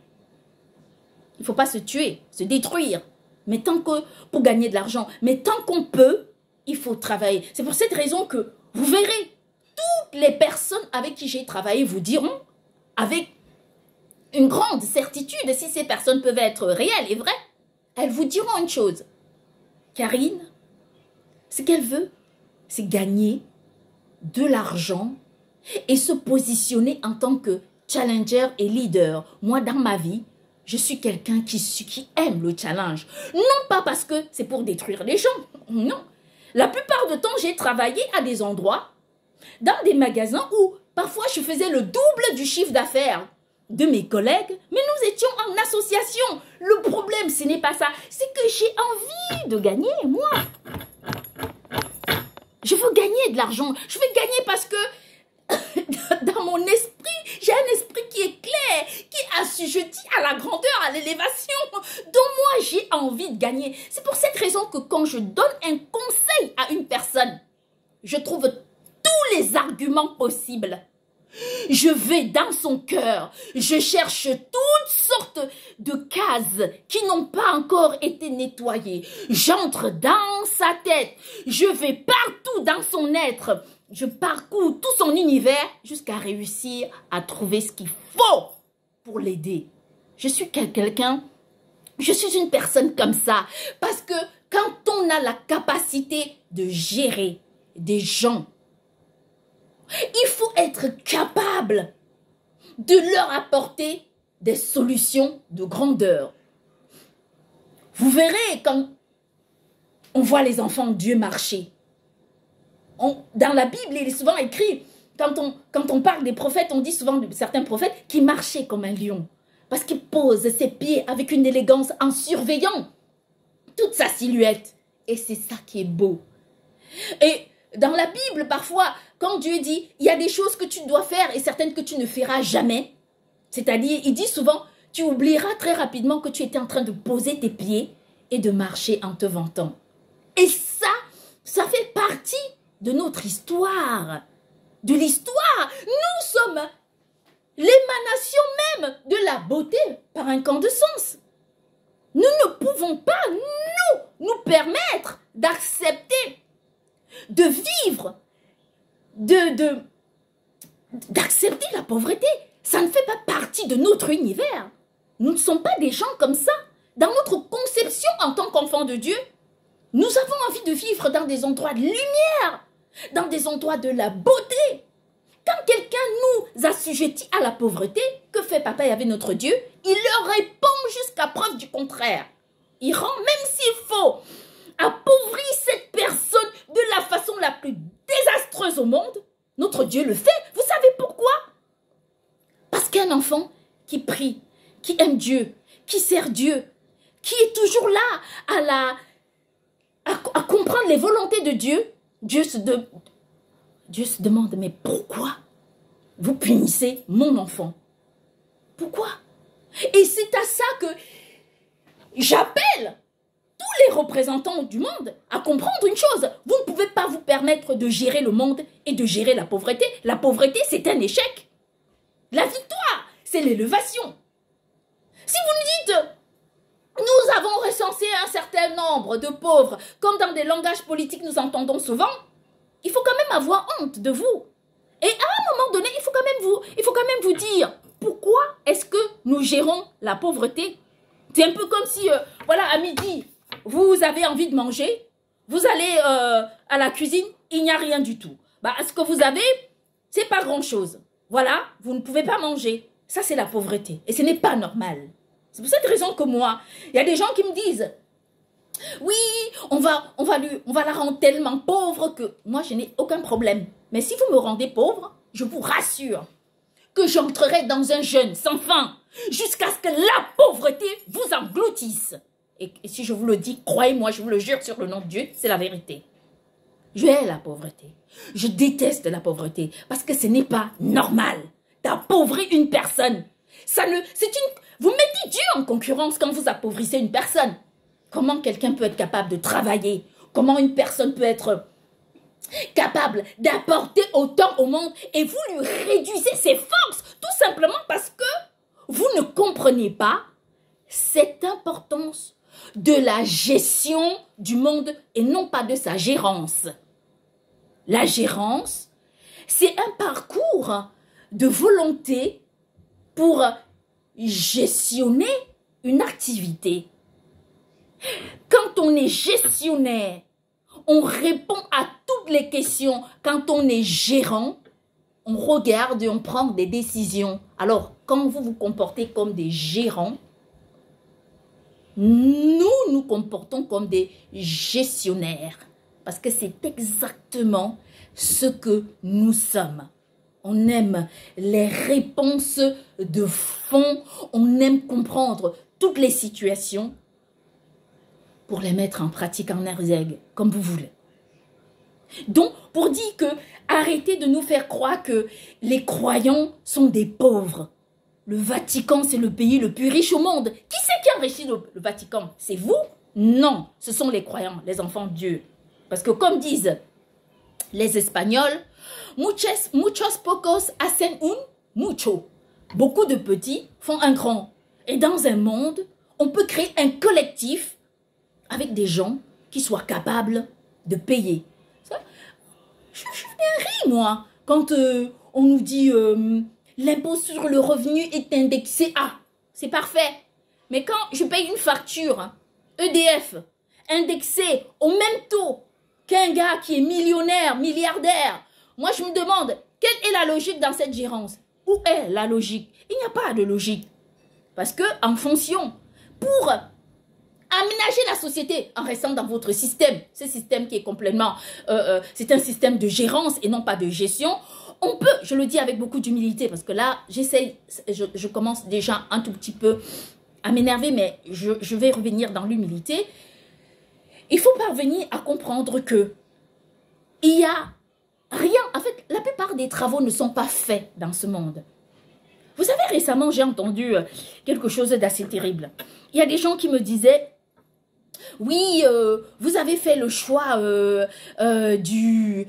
Il ne faut pas se tuer, se détruire. Mais tant que, pour gagner de l'argent, mais tant qu'on peut, il faut travailler. C'est pour cette raison que vous verrez, toutes les personnes avec qui j'ai travaillé vous diront, avec une grande certitude, si ces personnes peuvent être réelles et vraies, elles vous diront une chose. Karine, ce qu'elle veut, c'est gagner de l'argent et se positionner en tant que challenger et leader. Moi, dans ma vie, je suis quelqu'un qui aime le challenge. Non pas parce que c'est pour détruire les gens. Non. La plupart du temps, j'ai travaillé à des endroits, dans des magasins où parfois je faisais le double du chiffre d'affaires de mes collègues, mais nous étions en association. Le problème, ce n'est pas ça. C'est que j'ai envie de gagner, moi. Je veux gagner de l'argent. Je veux gagner parce que dans mon esprit, j'ai un esprit qui est clair, qui est assujetti à la grandeur, à l'élévation. Donc moi, j'ai envie de gagner. C'est pour cette raison que quand je donne un conseil à une personne, je trouve tous les arguments possibles. Je vais dans son cœur, je cherche toutes sortes de cases qui n'ont pas encore été nettoyées. J'entre dans sa tête, je vais partout dans son être. Je parcours tout son univers jusqu'à réussir à trouver ce qu'il faut pour l'aider. Je suis quelqu'un, je suis une personne comme ça. Parce que quand on a la capacité de gérer des gens, il faut être capable de leur apporter des solutions de grandeur. Vous verrez quand on voit les enfants de Dieu marcher. Dans la Bible, il est souvent écrit, quand on parle des prophètes, on dit souvent de certains prophètes qui marchaient comme un lion. Parce qu'il pose ses pieds avec une élégance en surveillant toute sa silhouette. Et c'est ça qui est beau. Et dans la Bible, parfois, quand Dieu dit, il y a des choses que tu dois faire et certaines que tu ne feras jamais. C'est-à-dire, il dit souvent, tu oublieras très rapidement que tu étais en train de poser tes pieds et de marcher en te vantant. Et ça fait partie de notre histoire, de l'histoire. Nous sommes l'émanation même de la beauté par un camp de sens. Nous ne pouvons pas, nous permettre d'accepter, de vivre, d'accepter la pauvreté. Ça ne fait pas partie de notre univers. Nous ne sommes pas des gens comme ça. Dans notre conception en tant qu'enfants de Dieu, nous avons envie de vivre dans des endroits de lumière, dans des endroits de la beauté. Quand quelqu'un nous assujettit à la pauvreté, que fait Papa Yahvé notre Dieu? Il leur répond jusqu'à preuve du contraire. Il rend, même s'il faut, appauvrir cette personne de la façon la plus désastreuse au monde. Notre Dieu le fait. Vous savez pourquoi? Parce qu'un enfant qui prie, qui aime Dieu, qui sert Dieu, qui est toujours là à comprendre les volontés de Dieu, Dieu se demande, mais pourquoi vous punissez mon enfant? Pourquoi? Et c'est à ça que j'appelle tous les représentants du monde à comprendre une chose. Vous ne pouvez pas vous permettre de gérer le monde et de gérer la pauvreté. La pauvreté, c'est un échec. La victoire, c'est l'élévation. Si vous me dites, nous avons recensé un certain nombre de pauvres, comme dans des langages politiques nous entendons souvent, il faut quand même avoir honte de vous. Et à un moment donné, il faut quand même vous dire, pourquoi est-ce que nous gérons la pauvreté? C'est un peu comme si, voilà, à midi, vous avez envie de manger, vous allez à la cuisine, il n'y a rien du tout. Bah, ce que vous avez, c'est pas grand-chose. Voilà, vous ne pouvez pas manger. Ça, c'est la pauvreté. Et ce n'est pas normal. C'est pour cette raison que moi, il y a des gens qui me disent, oui, on va la rendre tellement pauvre que moi, je n'ai aucun problème. Mais si vous me rendez pauvre, je vous rassure que j'entrerai dans un jeûne sans fin jusqu'à ce que la pauvreté vous engloutisse. Et si je vous le dis, croyez-moi, je vous le jure sur le nom de Dieu, c'est la vérité. Je hais la pauvreté. Je déteste la pauvreté parce que ce n'est pas normal d'appauvrir une personne. Vous mettez Dieu en concurrence quand vous appauvrissez une personne. Comment quelqu'un peut être capable de travailler? Comment une personne peut être capable d'apporter autant au monde et vous lui réduisez ses forces tout simplement parce que vous ne comprenez pas cette importance de la gestion du monde et non pas de sa gérance. La gérance, c'est un parcours de volonté pour gestionner une activité. Quand on est gestionnaire, on répond à toutes les questions. Quand on est gérant, on regarde et on prend des décisions. Alors, quand vous vous comportez comme des gérants, nous nous comportons comme des gestionnaires. Parce que c'est exactement ce que nous sommes. On aime les réponses de fond. On aime comprendre toutes les situations pour les mettre en pratique, en exergue, comme vous voulez. Donc, pour dire que arrêtez de nous faire croire que les croyants sont des pauvres. Le Vatican, c'est le pays le plus riche au monde. Qui c'est qui enrichit le Vatican? C'est vous? Non, ce sont les croyants, les enfants de Dieu. Parce que comme disent les Espagnols, muchos pocos hacen un mucho. Beaucoup de petits font un grand. Et dans un monde, on peut créer un collectif avec des gens qui soient capables de payer. Ça, je viens rire, moi, quand on nous dit l'impôt sur le revenu est indexé. Ah, c'est parfait. Mais quand je paye une facture EDF indexée au même taux qu'un gars qui est millionnaire, milliardaire, moi je me demande, quelle est la logique dans cette gérance? Où est la logique? Il n'y a pas de logique. Parce que en fonction, pour aménager la société en restant dans votre système, ce système qui est complètement, c'est un système de gérance et non pas de gestion, on peut, je le dis avec beaucoup d'humilité, parce que là, j'essaye, je commence déjà un tout petit peu à m'énerver, mais je vais revenir dans l'humilité. Il faut parvenir à comprendre que il y a rien, en fait, la plupart des travaux ne sont pas faits dans ce monde. Vous savez, récemment, j'ai entendu quelque chose d'assez terrible. Il y a des gens qui me disaient, oui, vous avez fait le choix des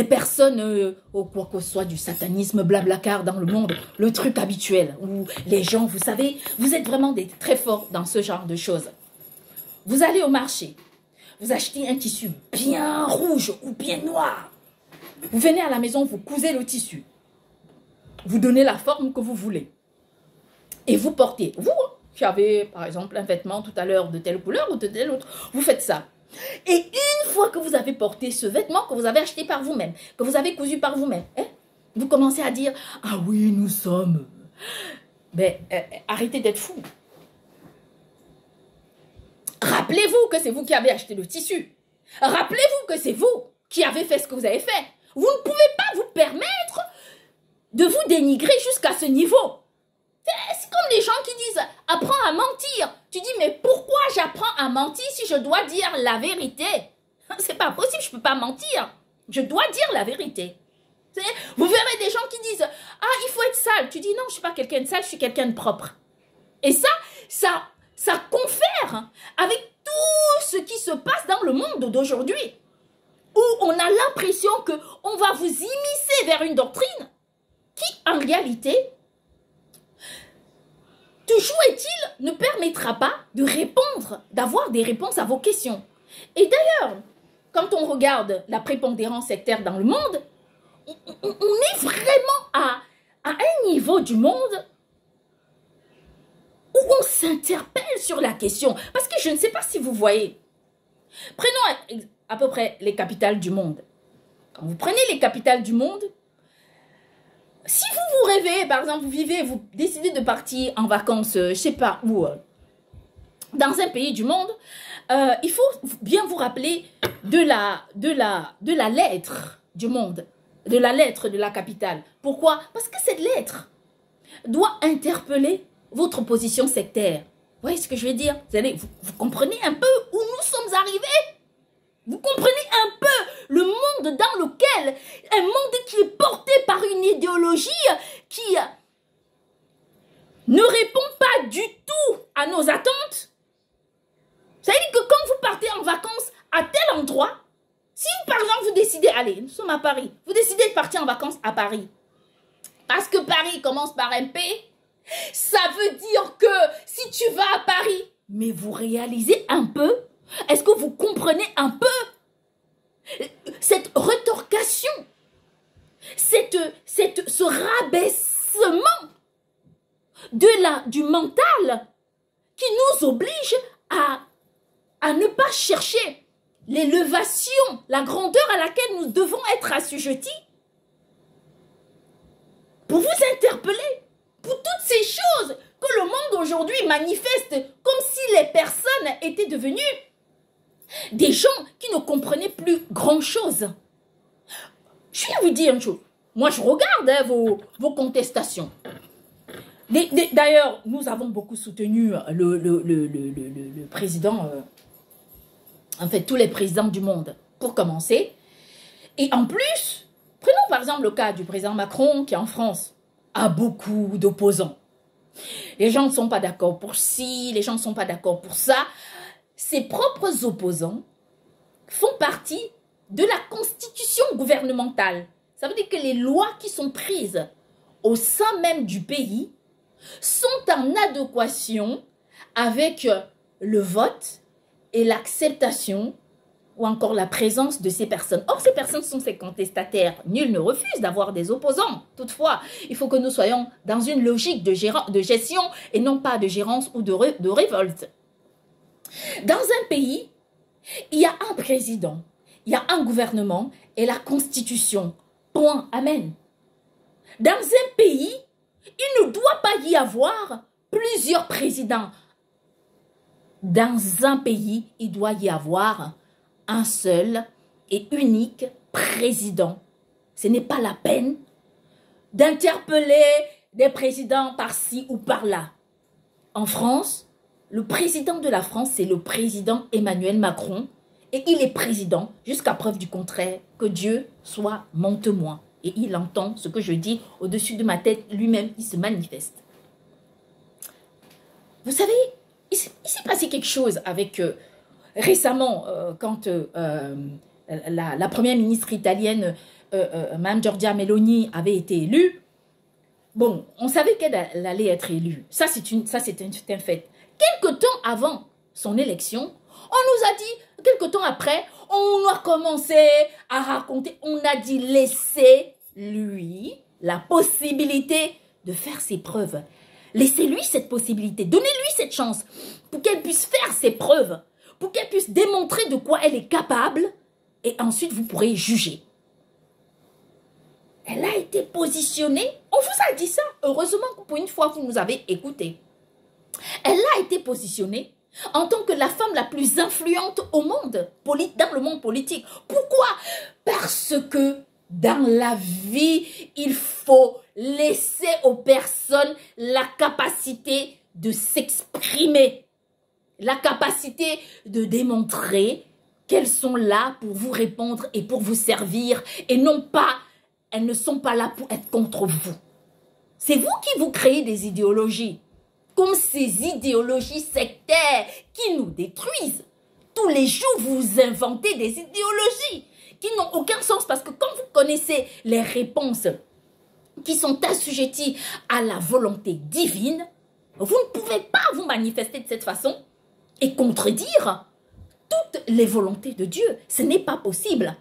personnes, quoi que ce soit du satanisme, blablacar dans le monde, le truc habituel, où les gens, vous savez, vous êtes vraiment très forts dans ce genre de choses. Vous allez au marché, vous achetez un tissu bien rouge ou bien noir. Vous venez à la maison, vous cousez le tissu. Vous donnez la forme que vous voulez. Et vous portez. Vous, qui avez, par exemple, un vêtement tout à l'heure de telle couleur ou de telle autre, vous faites ça. Et une fois que vous avez porté ce vêtement que vous avez acheté par vous-même, que vous avez cousu par vous-même, vous commencez à dire, ah oui, nous sommes... Mais arrêtez d'être fou. Rappelez-vous que c'est vous qui avez acheté le tissu. Rappelez-vous que c'est vous qui avez fait ce que vous avez fait. Vous ne pouvez pas vous permettre de vous dénigrer jusqu'à ce niveau. C'est comme les gens qui disent « apprends à mentir ». Tu dis « mais pourquoi j'apprends à mentir si je dois dire la vérité ?» C'est pas possible, je peux pas mentir. Je dois dire la vérité. Vous verrez des gens qui disent « ah, il faut être sale ». Tu dis « non, je suis pas quelqu'un de sale, je suis quelqu'un de propre ». Et ça confère avec tout ce qui se passe dans le monde d'aujourd'hui, où on a l'impression qu'on va vous immiscer vers une doctrine qui, en réalité, toujours est-il, ne permettra pas de répondre, d'avoir des réponses à vos questions. Et d'ailleurs, quand on regarde la prépondérance sectaire dans le monde, on est vraiment à un niveau du monde où on s'interpelle sur la question. Parce que je ne sais pas si vous voyez. Prenons à peu près les capitales du monde. Quand vous prenez les capitales du monde, si vous rêvez, par exemple, vous décidez de partir en vacances, je ne sais pas où, dans un pays du monde, il faut bien vous rappeler de la lettre du monde, de la lettre de la capitale. Pourquoi? Parce que cette lettre doit interpeller votre position sectaire. Vous voyez ce que je veux dire? Vous comprenez un peu où nous sommes arrivés? Vous comprenez un peu le monde dans lequel, un monde qui est porté par une idéologie qui ne répond pas du tout à nos attentes? Ça veut dire que quand vous partez en vacances à tel endroit, si par exemple vous décidez, allez, nous sommes à Paris, vous décidez de partir en vacances à Paris, parce que Paris commence par un P, ça veut dire que si tu vas à Paris, mais vous réalisez un peu, est-ce que vous comprenez un peu cette rétorcation, ce rabaissement du mental qui nous oblige à ne pas chercher l'élévation, la grandeur à laquelle nous devons être assujettis, pour vous interpeller, pour toutes ces choses que le monde aujourd'hui manifeste comme si les personnes étaient devenues des gens qui ne comprenaient plus grand-chose. Je vais vous dire une chose. Moi, je regarde vos contestations. D'ailleurs, nous avons beaucoup soutenu le président, en fait, tous les présidents du monde, pour commencer. Et en plus, prenons par exemple le cas du président Macron, qui en France a beaucoup d'opposants. Les gens ne sont pas d'accord pour ci, les gens ne sont pas d'accord pour ça. Ses propres opposants font partie de la constitution gouvernementale. Ça veut dire que les lois qui sont prises au sein même du pays sont en adéquation avec le vote et l'acceptation ou encore la présence de ces personnes. Or, ces personnes sont ces contestataires. Nul ne refuse d'avoir des opposants. Toutefois, il faut que nous soyons dans une logique de gestion et non pas de gérance ou de révolte. Dans un pays, il y a un président, il y a un gouvernement et la constitution. Point. Amen. Dans un pays, il ne doit pas y avoir plusieurs présidents. Dans un pays, il doit y avoir un seul et unique président. Ce n'est pas la peine d'interpeller des présidents par-ci ou par-là. En France, le président de la France, c'est le président Emmanuel Macron. Et il est président jusqu'à preuve du contraire. Que Dieu soit mon témoin. Et il entend ce que je dis au-dessus de ma tête. Lui-même, il se manifeste. Vous savez, il s'est passé quelque chose avec... récemment, quand la première ministre italienne, Mme Giorgia Meloni, avait été élue, bon, on savait qu'elle allait être élue. Ça, c'est un fait. Quelque temps avant son élection, on nous a dit, quelque temps après, on a commencé à raconter, on a dit, laissez-lui la possibilité de faire ses preuves. Laissez-lui cette possibilité, donnez-lui cette chance pour qu'elle puisse faire ses preuves, pour qu'elle puisse démontrer de quoi elle est capable, et ensuite vous pourrez juger. Elle a été positionnée, on vous a dit ça, heureusement que pour une fois vous nous avez écouté. Elle a été positionnée en tant que la femme la plus influente au monde, dans le monde politique. Pourquoi? Parce que dans la vie, il faut laisser aux personnes la capacité de s'exprimer, la capacité de démontrer qu'elles sont là pour vous répondre et pour vous servir, et non pas, elles ne sont pas là pour être contre vous. C'est vous qui vous créez des idéologies, comme ces idéologies sectaires qui nous détruisent. Tous les jours, vous inventez des idéologies qui n'ont aucun sens, parce que quand vous connaissez les réponses qui sont assujetties à la volonté divine, vous ne pouvez pas vous manifester de cette façon et contredire toutes les volontés de Dieu. Ce n'est pas possible.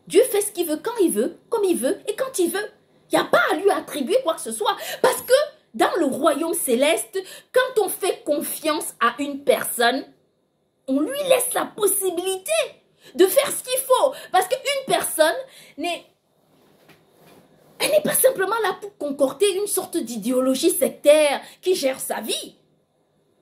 Dieu fait ce qu'il veut, quand il veut, comme il veut et quand il veut. Il n'y a pas à lui attribuer quoi que ce soit, parce que dans le royaume céleste, quand on fait confiance à une personne, on lui laisse la possibilité de faire ce qu'il faut. Parce qu'une personne n'est pas simplement là pour concocter une sorte d'idéologie sectaire qui gère sa vie.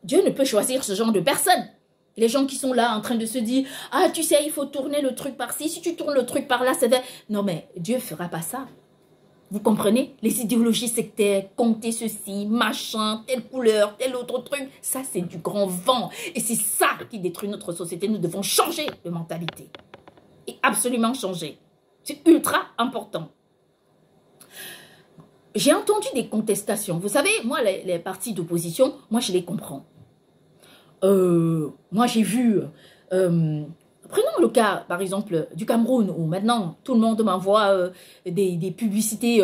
Dieu ne peut choisir ce genre de personne. Les gens qui sont là en train de se dire « Ah, tu sais, il faut tourner le truc par-ci. Si tu tournes le truc par-là, c'est vrai. » Non, mais Dieu ne fera pas ça. Vous comprenez? Les idéologies sectaires, compter ceci, machin, telle couleur, tel autre truc, ça c'est du grand vent. Et c'est ça qui détruit notre société. Nous devons changer de mentalité. Et absolument changer. C'est ultra important. J'ai entendu des contestations. Vous savez, moi, les partis d'opposition, moi je les comprends. Moi j'ai vu... prenons le cas, par exemple, du Cameroun, où maintenant, tout le monde m'envoie des publicités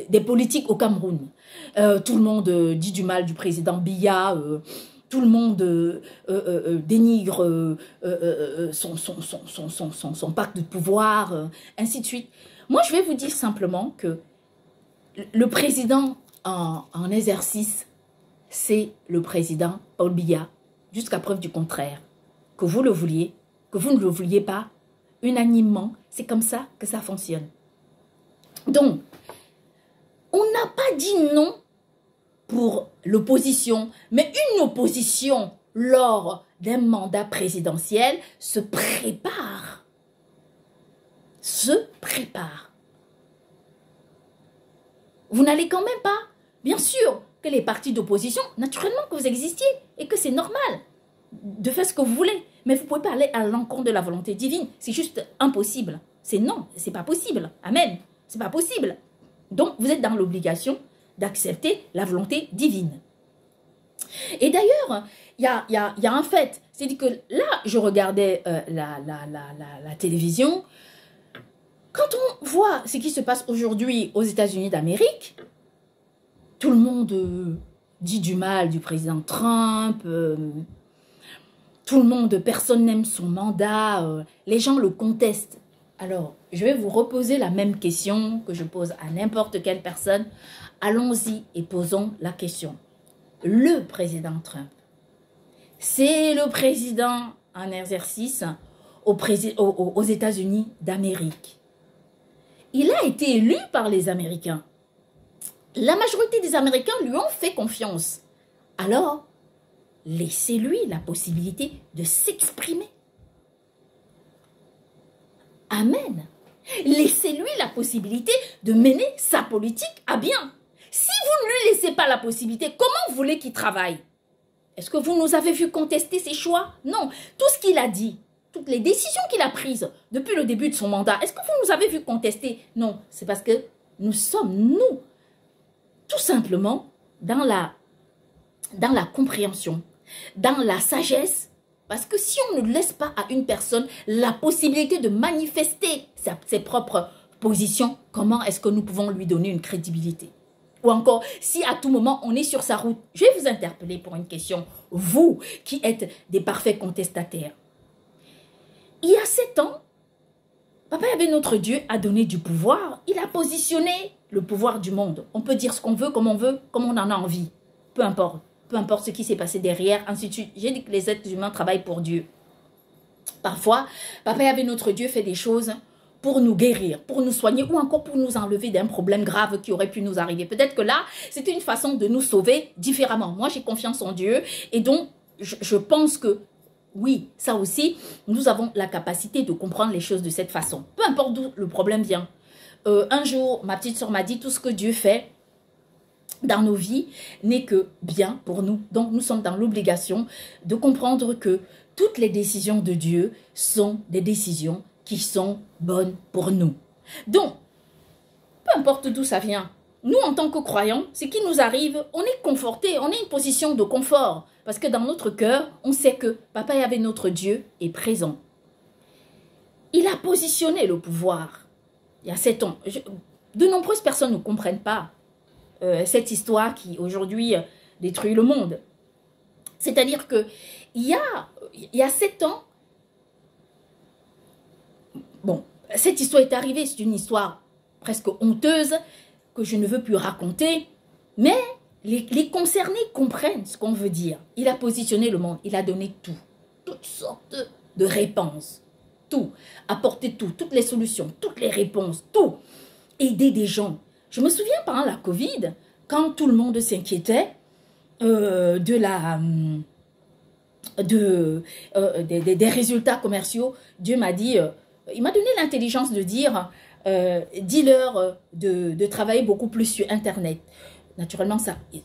des politiques au Cameroun. Tout le monde dit du mal du président Biya, tout le monde dénigre son pacte de pouvoir, ainsi de suite. Moi, je vais vous dire simplement que le président en exercice, c'est le président Paul Biya, jusqu'à preuve du contraire. Que vous le vouliez, que que vous ne le vouliez pas, unanimement, c'est comme ça que ça fonctionne. Donc, on n'a pas dit non pour l'opposition, mais une opposition lors d'un mandat présidentiel se prépare. Se prépare. Vous n'allez quand même pas, bien sûr, que les partis d'opposition, naturellement que vous existiez et que c'est normal de faire ce que vous voulez. Mais vous ne pouvez pas aller à l'encontre de la volonté divine. C'est juste impossible. C'est non, c'est pas possible. Amen. C'est pas possible. Donc, vous êtes dans l'obligation d'accepter la volonté divine. Et d'ailleurs, il y a un fait. C'est-à-dire que là, je regardais la télévision. Quand on voit ce qui se passe aujourd'hui aux États-Unis d'Amérique, tout le monde dit du mal du président Trump, tout le monde, personne n'aime son mandat, les gens le contestent. Alors, je vais vous reposer la même question que je pose à n'importe quelle personne. Allons-y et posons la question. Le président Trump, c'est le président en exercice aux États-Unis d'Amérique. Il a été élu par les Américains. La majorité des Américains lui ont fait confiance. Alors, laissez-lui la possibilité de s'exprimer. Amen. Laissez-lui la possibilité de mener sa politique à bien. Si vous ne lui laissez pas la possibilité, comment voulez qu'il travaille? Est-ce que vous nous avez vu contester ses choix? Non. Tout ce qu'il a dit, toutes les décisions qu'il a prises depuis le début de son mandat, est-ce que vous nous avez vu contester? Non. C'est parce que nous sommes, nous, tout simplement, dans la compréhension, dans la sagesse. Parce que si on ne laisse pas à une personne la possibilité de manifester ses propres positions, comment est-ce que nous pouvons lui donner une crédibilité? Ou encore, si à tout moment on est sur sa route, je vais vous interpeller pour une question, vous qui êtes des parfaits contestataires. Il y a 7 ans, Papa Yahvé notre Dieu a donné du pouvoir, il a positionné le pouvoir du monde. On peut dire ce qu'on veut, comme on en a envie, peu importe. Peu importe ce qui s'est passé derrière, ainsi de suite. J'ai dit que les êtres humains travaillent pour Dieu. Parfois, Papa Yahvé notre Dieu fait des choses pour nous guérir, pour nous soigner ou encore pour nous enlever d'un problème grave qui aurait pu nous arriver. Peut-être que là, c'était une façon de nous sauver différemment. Moi, j'ai confiance en Dieu et donc, je pense que oui, ça aussi, nous avons la capacité de comprendre les choses de cette façon. Peu importe d'où le problème vient. Un jour, ma petite soeur m'a dit tout ce que Dieu fait dans nos vies n'est que bien pour nous. Donc, nous sommes dans l'obligation de comprendre que toutes les décisions de Dieu sont des décisions qui sont bonnes pour nous. Donc, peu importe d'où ça vient, nous, en tant que croyants, ce qui nous arrive, on est conforté, on est une position de confort. Parce que dans notre cœur, on sait que Papa Yahvé notre Dieu est présent. Il a positionné le pouvoir. Il y a 7 ans. De nombreuses personnes ne comprennent pas cette histoire qui aujourd'hui détruit le monde. C'est-à-dire que il y a 7 ans, bon, cette histoire est arrivée, c'est une histoire presque honteuse que je ne veux plus raconter, mais les concernés comprennent ce qu'on veut dire. Il a positionné le monde, il a donné tout, toutes sortes de réponses, tout, apporté tout, toutes les solutions, toutes les réponses, tout, aider des gens. Je me souviens pendant la Covid, quand tout le monde s'inquiétait des résultats commerciaux, Dieu m'a dit, il m'a donné l'intelligence de dire, dis-leur de travailler beaucoup plus sur Internet. Naturellement,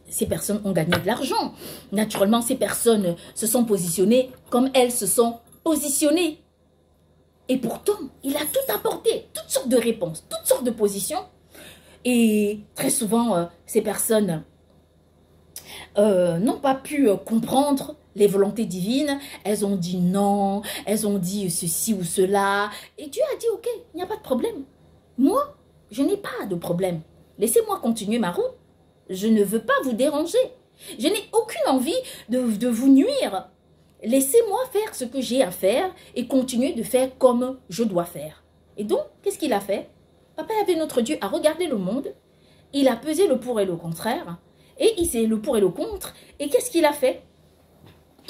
ces personnes ont gagné de l'argent. Naturellement, ces personnes se sont positionnées comme elles se sont positionnées. Et pourtant, il a tout apporté, toutes sortes de réponses, toutes sortes de positions. Et très souvent, ces personnes n'ont pas pu comprendre les volontés divines. Elles ont dit non, elles ont dit ceci ou cela. Et Dieu a dit, ok, il n'y a pas de problème. Moi, je n'ai pas de problème. Laissez-moi continuer ma route. Je ne veux pas vous déranger. Je n'ai aucune envie de vous nuire. Laissez-moi faire ce que j'ai à faire et continuer de faire comme je dois faire. Et donc, qu'est-ce qu'il a fait? Papa Yahvé notre Dieu a regardé le monde, il a pesé le pour et le contraire, et il s'est le pour et le contre, et qu'est-ce qu'il a fait?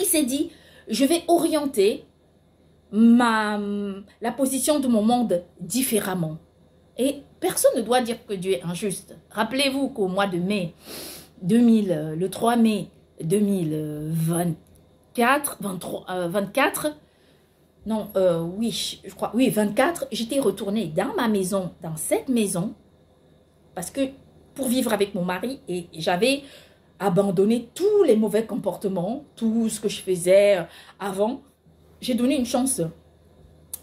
Il s'est dit, je vais orienter la position de mon monde différemment. Et personne ne doit dire que Dieu est injuste. Rappelez-vous qu'au mois de mai 2000, le 3 mai 2024, 24, non, oui, je crois, oui, 24, j'étais retournée dans ma maison, dans cette maison, parce que pour vivre avec mon mari, et j'avais abandonné tous les mauvais comportements, tout ce que je faisais avant. J'ai donné une chance.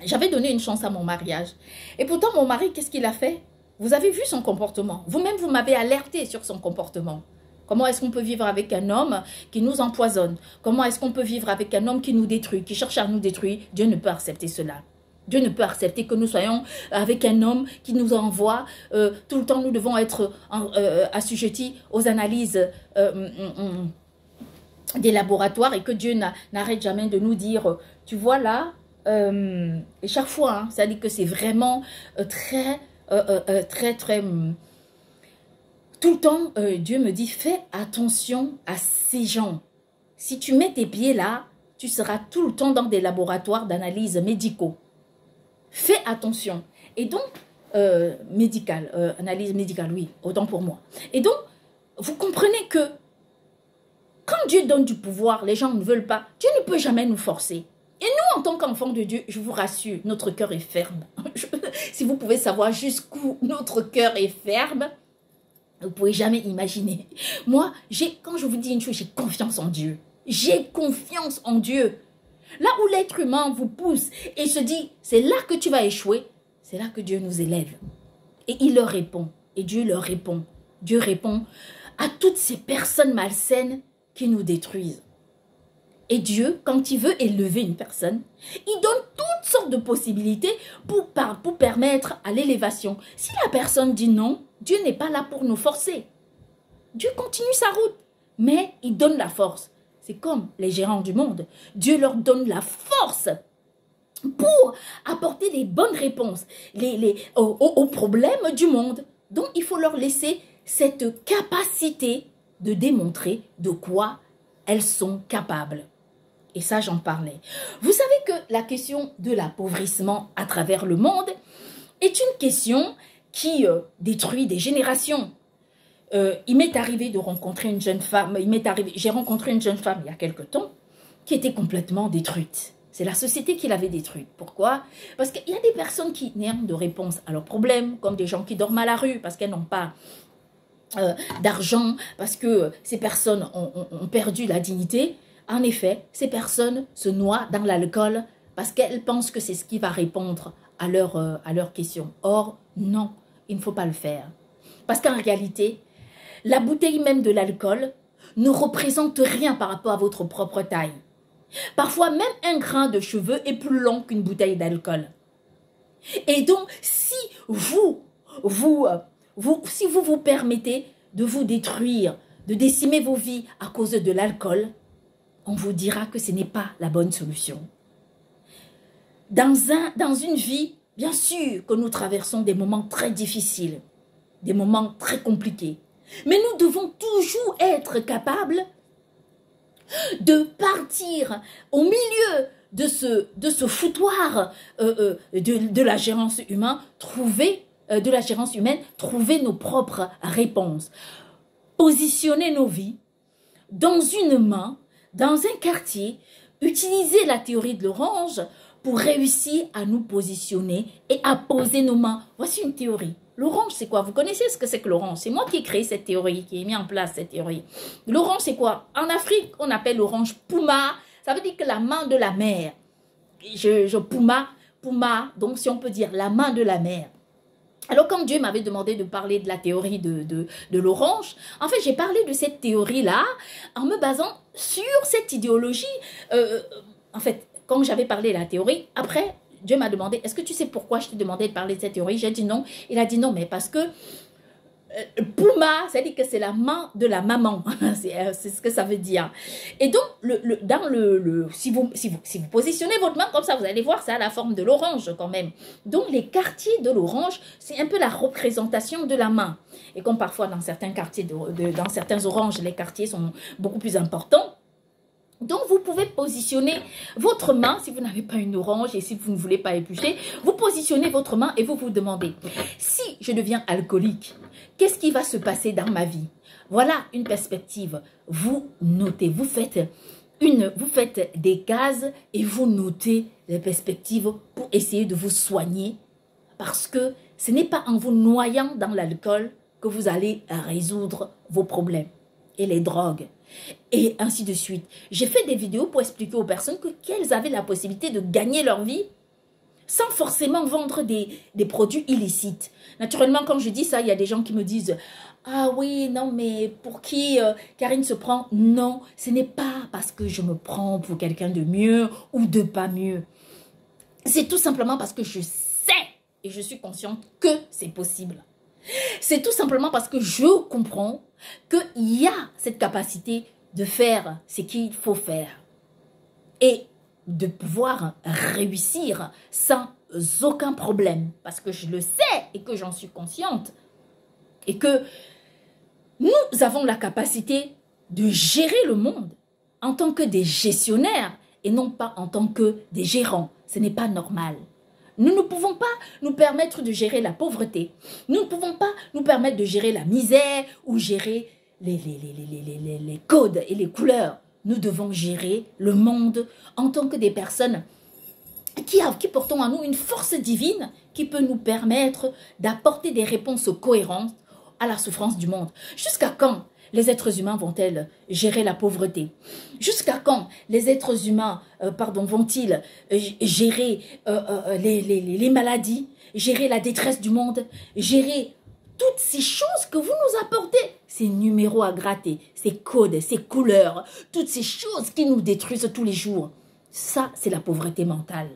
J'avais donné une chance à mon mariage. Et pourtant, mon mari, qu'est-ce qu'il a fait? Vous avez vu son comportement. Vous-même, vous m'avez alerté sur son comportement. Comment est-ce qu'on peut vivre avec un homme qui nous empoisonne? Comment est-ce qu'on peut vivre avec un homme qui nous détruit, qui cherche à nous détruire? Dieu ne peut accepter cela. Dieu ne peut accepter que nous soyons avec un homme qui nous envoie. Tout le temps, nous devons être assujettis aux analyses des laboratoires et que Dieu n'arrête jamais de nous dire, tu vois là, et chaque fois, ça dit que c'est vraiment très, tout le temps, Dieu me dit, fais attention à ces gens. Si tu mets tes pieds là, tu seras tout le temps dans des laboratoires d'analyse médicaux. Fais attention. Et donc, analyse médicale, oui, autant pour moi. Et donc, vous comprenez que quand Dieu donne du pouvoir, les gens ne veulent pas. Dieu ne peut jamais nous forcer. Et nous, en tant qu'enfants de Dieu, je vous rassure, notre cœur est ferme. Si vous pouvez savoir jusqu'où notre cœur est ferme, vous ne pouvez jamais imaginer. Moi, quand je vous dis une chose, j'ai confiance en Dieu. J'ai confiance en Dieu. Là où l'être humain vous pousse et se dit, c'est là que tu vas échouer, c'est là que Dieu nous élève. Et il leur répond. Et Dieu leur répond. Dieu répond à toutes ces personnes malsaines qui nous détruisent. Et Dieu, quand il veut élever une personne, il donne toutes sortes de possibilités pour permettre à l'élévation. Si la personne dit non, Dieu n'est pas là pour nous forcer. Dieu continue sa route, mais il donne la force. C'est comme les gérants du monde. Dieu leur donne la force pour apporter les bonnes réponses aux problèmes du monde. Donc, il faut leur laisser cette capacité de démontrer de quoi elles sont capables. Et ça, j'en parlais. Vous savez que la question de l'appauvrissement à travers le monde est une question qui détruit des générations. Il m'est arrivé de rencontrer une jeune femme, j'ai rencontré une jeune femme il y a quelque temps qui était complètement détruite. C'est la société qui l'avait détruite. Pourquoi? Parce qu'il y a des personnes qui n'ont de réponse à leurs problèmes, comme des gens qui dorment à la rue parce qu'elles n'ont pas d'argent, parce que ces personnes ont perdu la dignité. En effet, ces personnes se noient dans l'alcool parce qu'elles pensent que c'est ce qui va répondre à leurs questions. Or, non, il ne faut pas le faire. Parce qu'en réalité, la bouteille même de l'alcool ne représente rien par rapport à votre propre taille. Parfois, même un grain de cheveux est plus long qu'une bouteille d'alcool. Et donc, si vous vous permettez de vous détruire, de décimer vos vies à cause de l'alcool, on vous dira que ce n'est pas la bonne solution. Dans une vie, bien sûr que nous traversons des moments très difficiles, des moments très compliqués. Mais nous devons toujours être capables de partir au milieu de ce foutoir de la gérance humaine, trouver nos propres réponses. Positionner nos vies dans une main, dans un quartier, utiliser la théorie de l'orange pour réussir à nous positionner et à poser nos mains. Voici une théorie. L'orange, c'est quoi? Vous connaissez ce que c'est que l'orange? C'est moi qui ai créé cette théorie, qui ai mis en place cette théorie. L'orange, c'est quoi? En Afrique, on appelle l'orange Puma. Ça veut dire que la main de la mer. Puma, donc si on peut dire la main de la mer. Alors, quand Dieu m'avait demandé de parler de la théorie de l'orange, en fait, j'ai parlé de cette théorie-là en me basant sur cette idéologie. En fait, quand j'avais parlé de la théorie, après, Dieu m'a demandé, est-ce que tu sais pourquoi je t'ai demandé de parler de cette théorie? J'ai dit non. Il a dit non, mais parce que Puma, ça dit que c'est la main de la maman. C'est ce que ça veut dire. Et donc, si vous positionnez votre main comme ça, vous allez voir, ça a la forme de l'orange quand même. Donc, les quartiers de l'orange, c'est un peu la représentation de la main. Et comme parfois dans certains quartiers, dans certains oranges, les quartiers sont beaucoup plus importants. Donc, vous pouvez positionner votre main, si vous n'avez pas une orange et si vous ne voulez pas éplucher, vous positionnez votre main et vous vous demandez, si je deviens alcoolique, qu'est-ce qui va se passer dans ma vie? Voilà une perspective. Vous notez, vous faites des cases et vous notez les perspectives pour essayer de vous soigner. Parce que ce n'est pas en vous noyant dans l'alcool que vous allez résoudre vos problèmes et les drogues. Et ainsi de suite. J'ai fait des vidéos pour expliquer aux personnes qu'elles avaient la possibilité de gagner leur vie sans forcément vendre des produits illicites. Naturellement, quand je dis ça, il y a des gens qui me disent « Ah oui, non, mais pour qui Karine se prend ?» Non, ce n'est pas parce que je me prends pour quelqu'un de mieux ou de pas mieux. C'est tout simplement parce que je sais et je suis consciente que c'est possible. C'est tout simplement parce que je comprends qu'il y a cette capacité de faire ce qu'il faut faire et de pouvoir réussir sans aucun problème. Parce que je le sais et que j'en suis consciente et que nous avons la capacité de gérer le monde en tant que des gestionnaires et non pas en tant que des gérants. Ce n'est pas normal. Nous ne pouvons pas nous permettre de gérer la pauvreté. Nous ne pouvons pas nous permettre de gérer la misère ou gérer les codes et les couleurs. Nous devons gérer le monde en tant que des personnes qui portons en nous une force divine qui peut nous permettre d'apporter des réponses cohérentes à la souffrance du monde. Jusqu'à quand les êtres humains vont-ils gérer la pauvreté? Jusqu'à quand les êtres humains vont-ils gérer les maladies, gérer la détresse du monde, gérer toutes ces choses que vous nous apportez, ces numéros à gratter, ces codes, ces couleurs, toutes ces choses qui nous détruisent tous les jours? Ça, c'est la pauvreté mentale.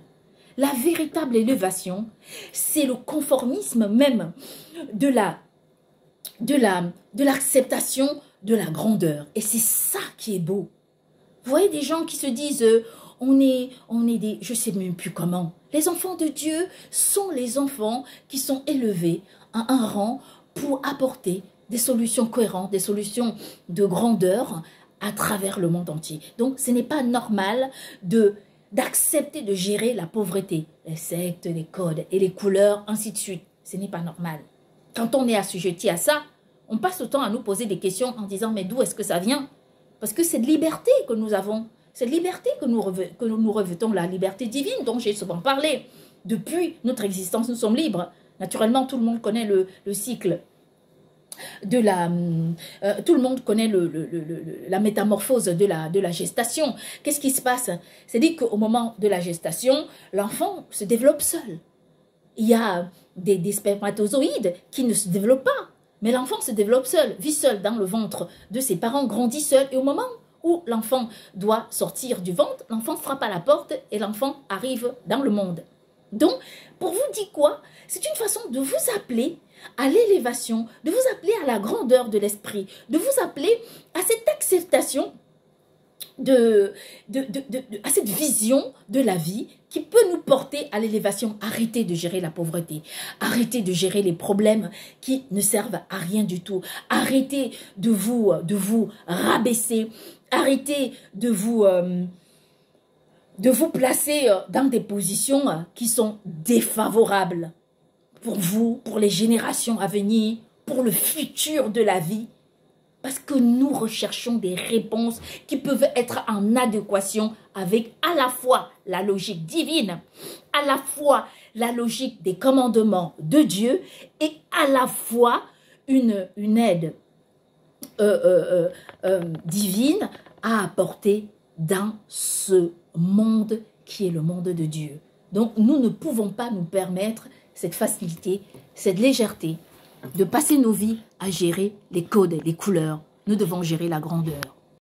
La véritable élévation, c'est le conformisme même de l'acceptation de la grandeur. Et c'est ça qui est beau. Vous voyez des gens qui se disent, on est des, je sais même plus comment. Les enfants de Dieu sont les enfants qui sont élevés à un rang pour apporter des solutions cohérentes, des solutions de grandeur à travers le monde entier. Donc, ce n'est pas normal d'accepter de gérer la pauvreté, les sectes, les codes et les couleurs, ainsi de suite. Ce n'est pas normal. Quand on est assujetti à ça, on passe le temps à nous poser des questions en disant « mais d'où est-ce que ça vient ?» Parce que c'est de liberté que nous avons. C'est de liberté que nous revêtons, la liberté divine dont j'ai souvent parlé. Depuis notre existence, nous sommes libres. Naturellement, tout le monde connaît le cycle de la... tout le monde connaît la métamorphose de la gestation. Qu'est-ce qui se passe? C'est-à-dire qu'au moment de la gestation, l'enfant se développe seul. Il y a des spermatozoïdes qui ne se développent pas. Mais l'enfant se développe seul, vit seul dans le ventre de ses parents, grandit seul. Et au moment où l'enfant doit sortir du ventre, l'enfant frappe à la porte et l'enfant arrive dans le monde. Donc, pour vous dire quoi? C'est une façon de vous appeler à l'élévation, de vous appeler à la grandeur de l'esprit, de vous appeler à cette acceptation à cette vision de la vie qui peut nous porter à l'élévation. Arrêtez de gérer la pauvreté. Arrêtez de gérer les problèmes qui ne servent à rien du tout. Arrêtez de vous rabaisser. Arrêtez de vous placer dans des positions qui sont défavorables pour vous, pour les générations à venir, pour le futur de la vie. Parce que nous recherchons des réponses qui peuvent être en adéquation avec à la fois la logique divine, à la fois la logique des commandements de Dieu et à la fois une aide divine à apporter dans ce monde qui est le monde de Dieu. Donc nous ne pouvons pas nous permettre cette facilité, cette légèreté de passer nos vies à gérer les codes, les couleurs. Nous devons gérer la grandeur.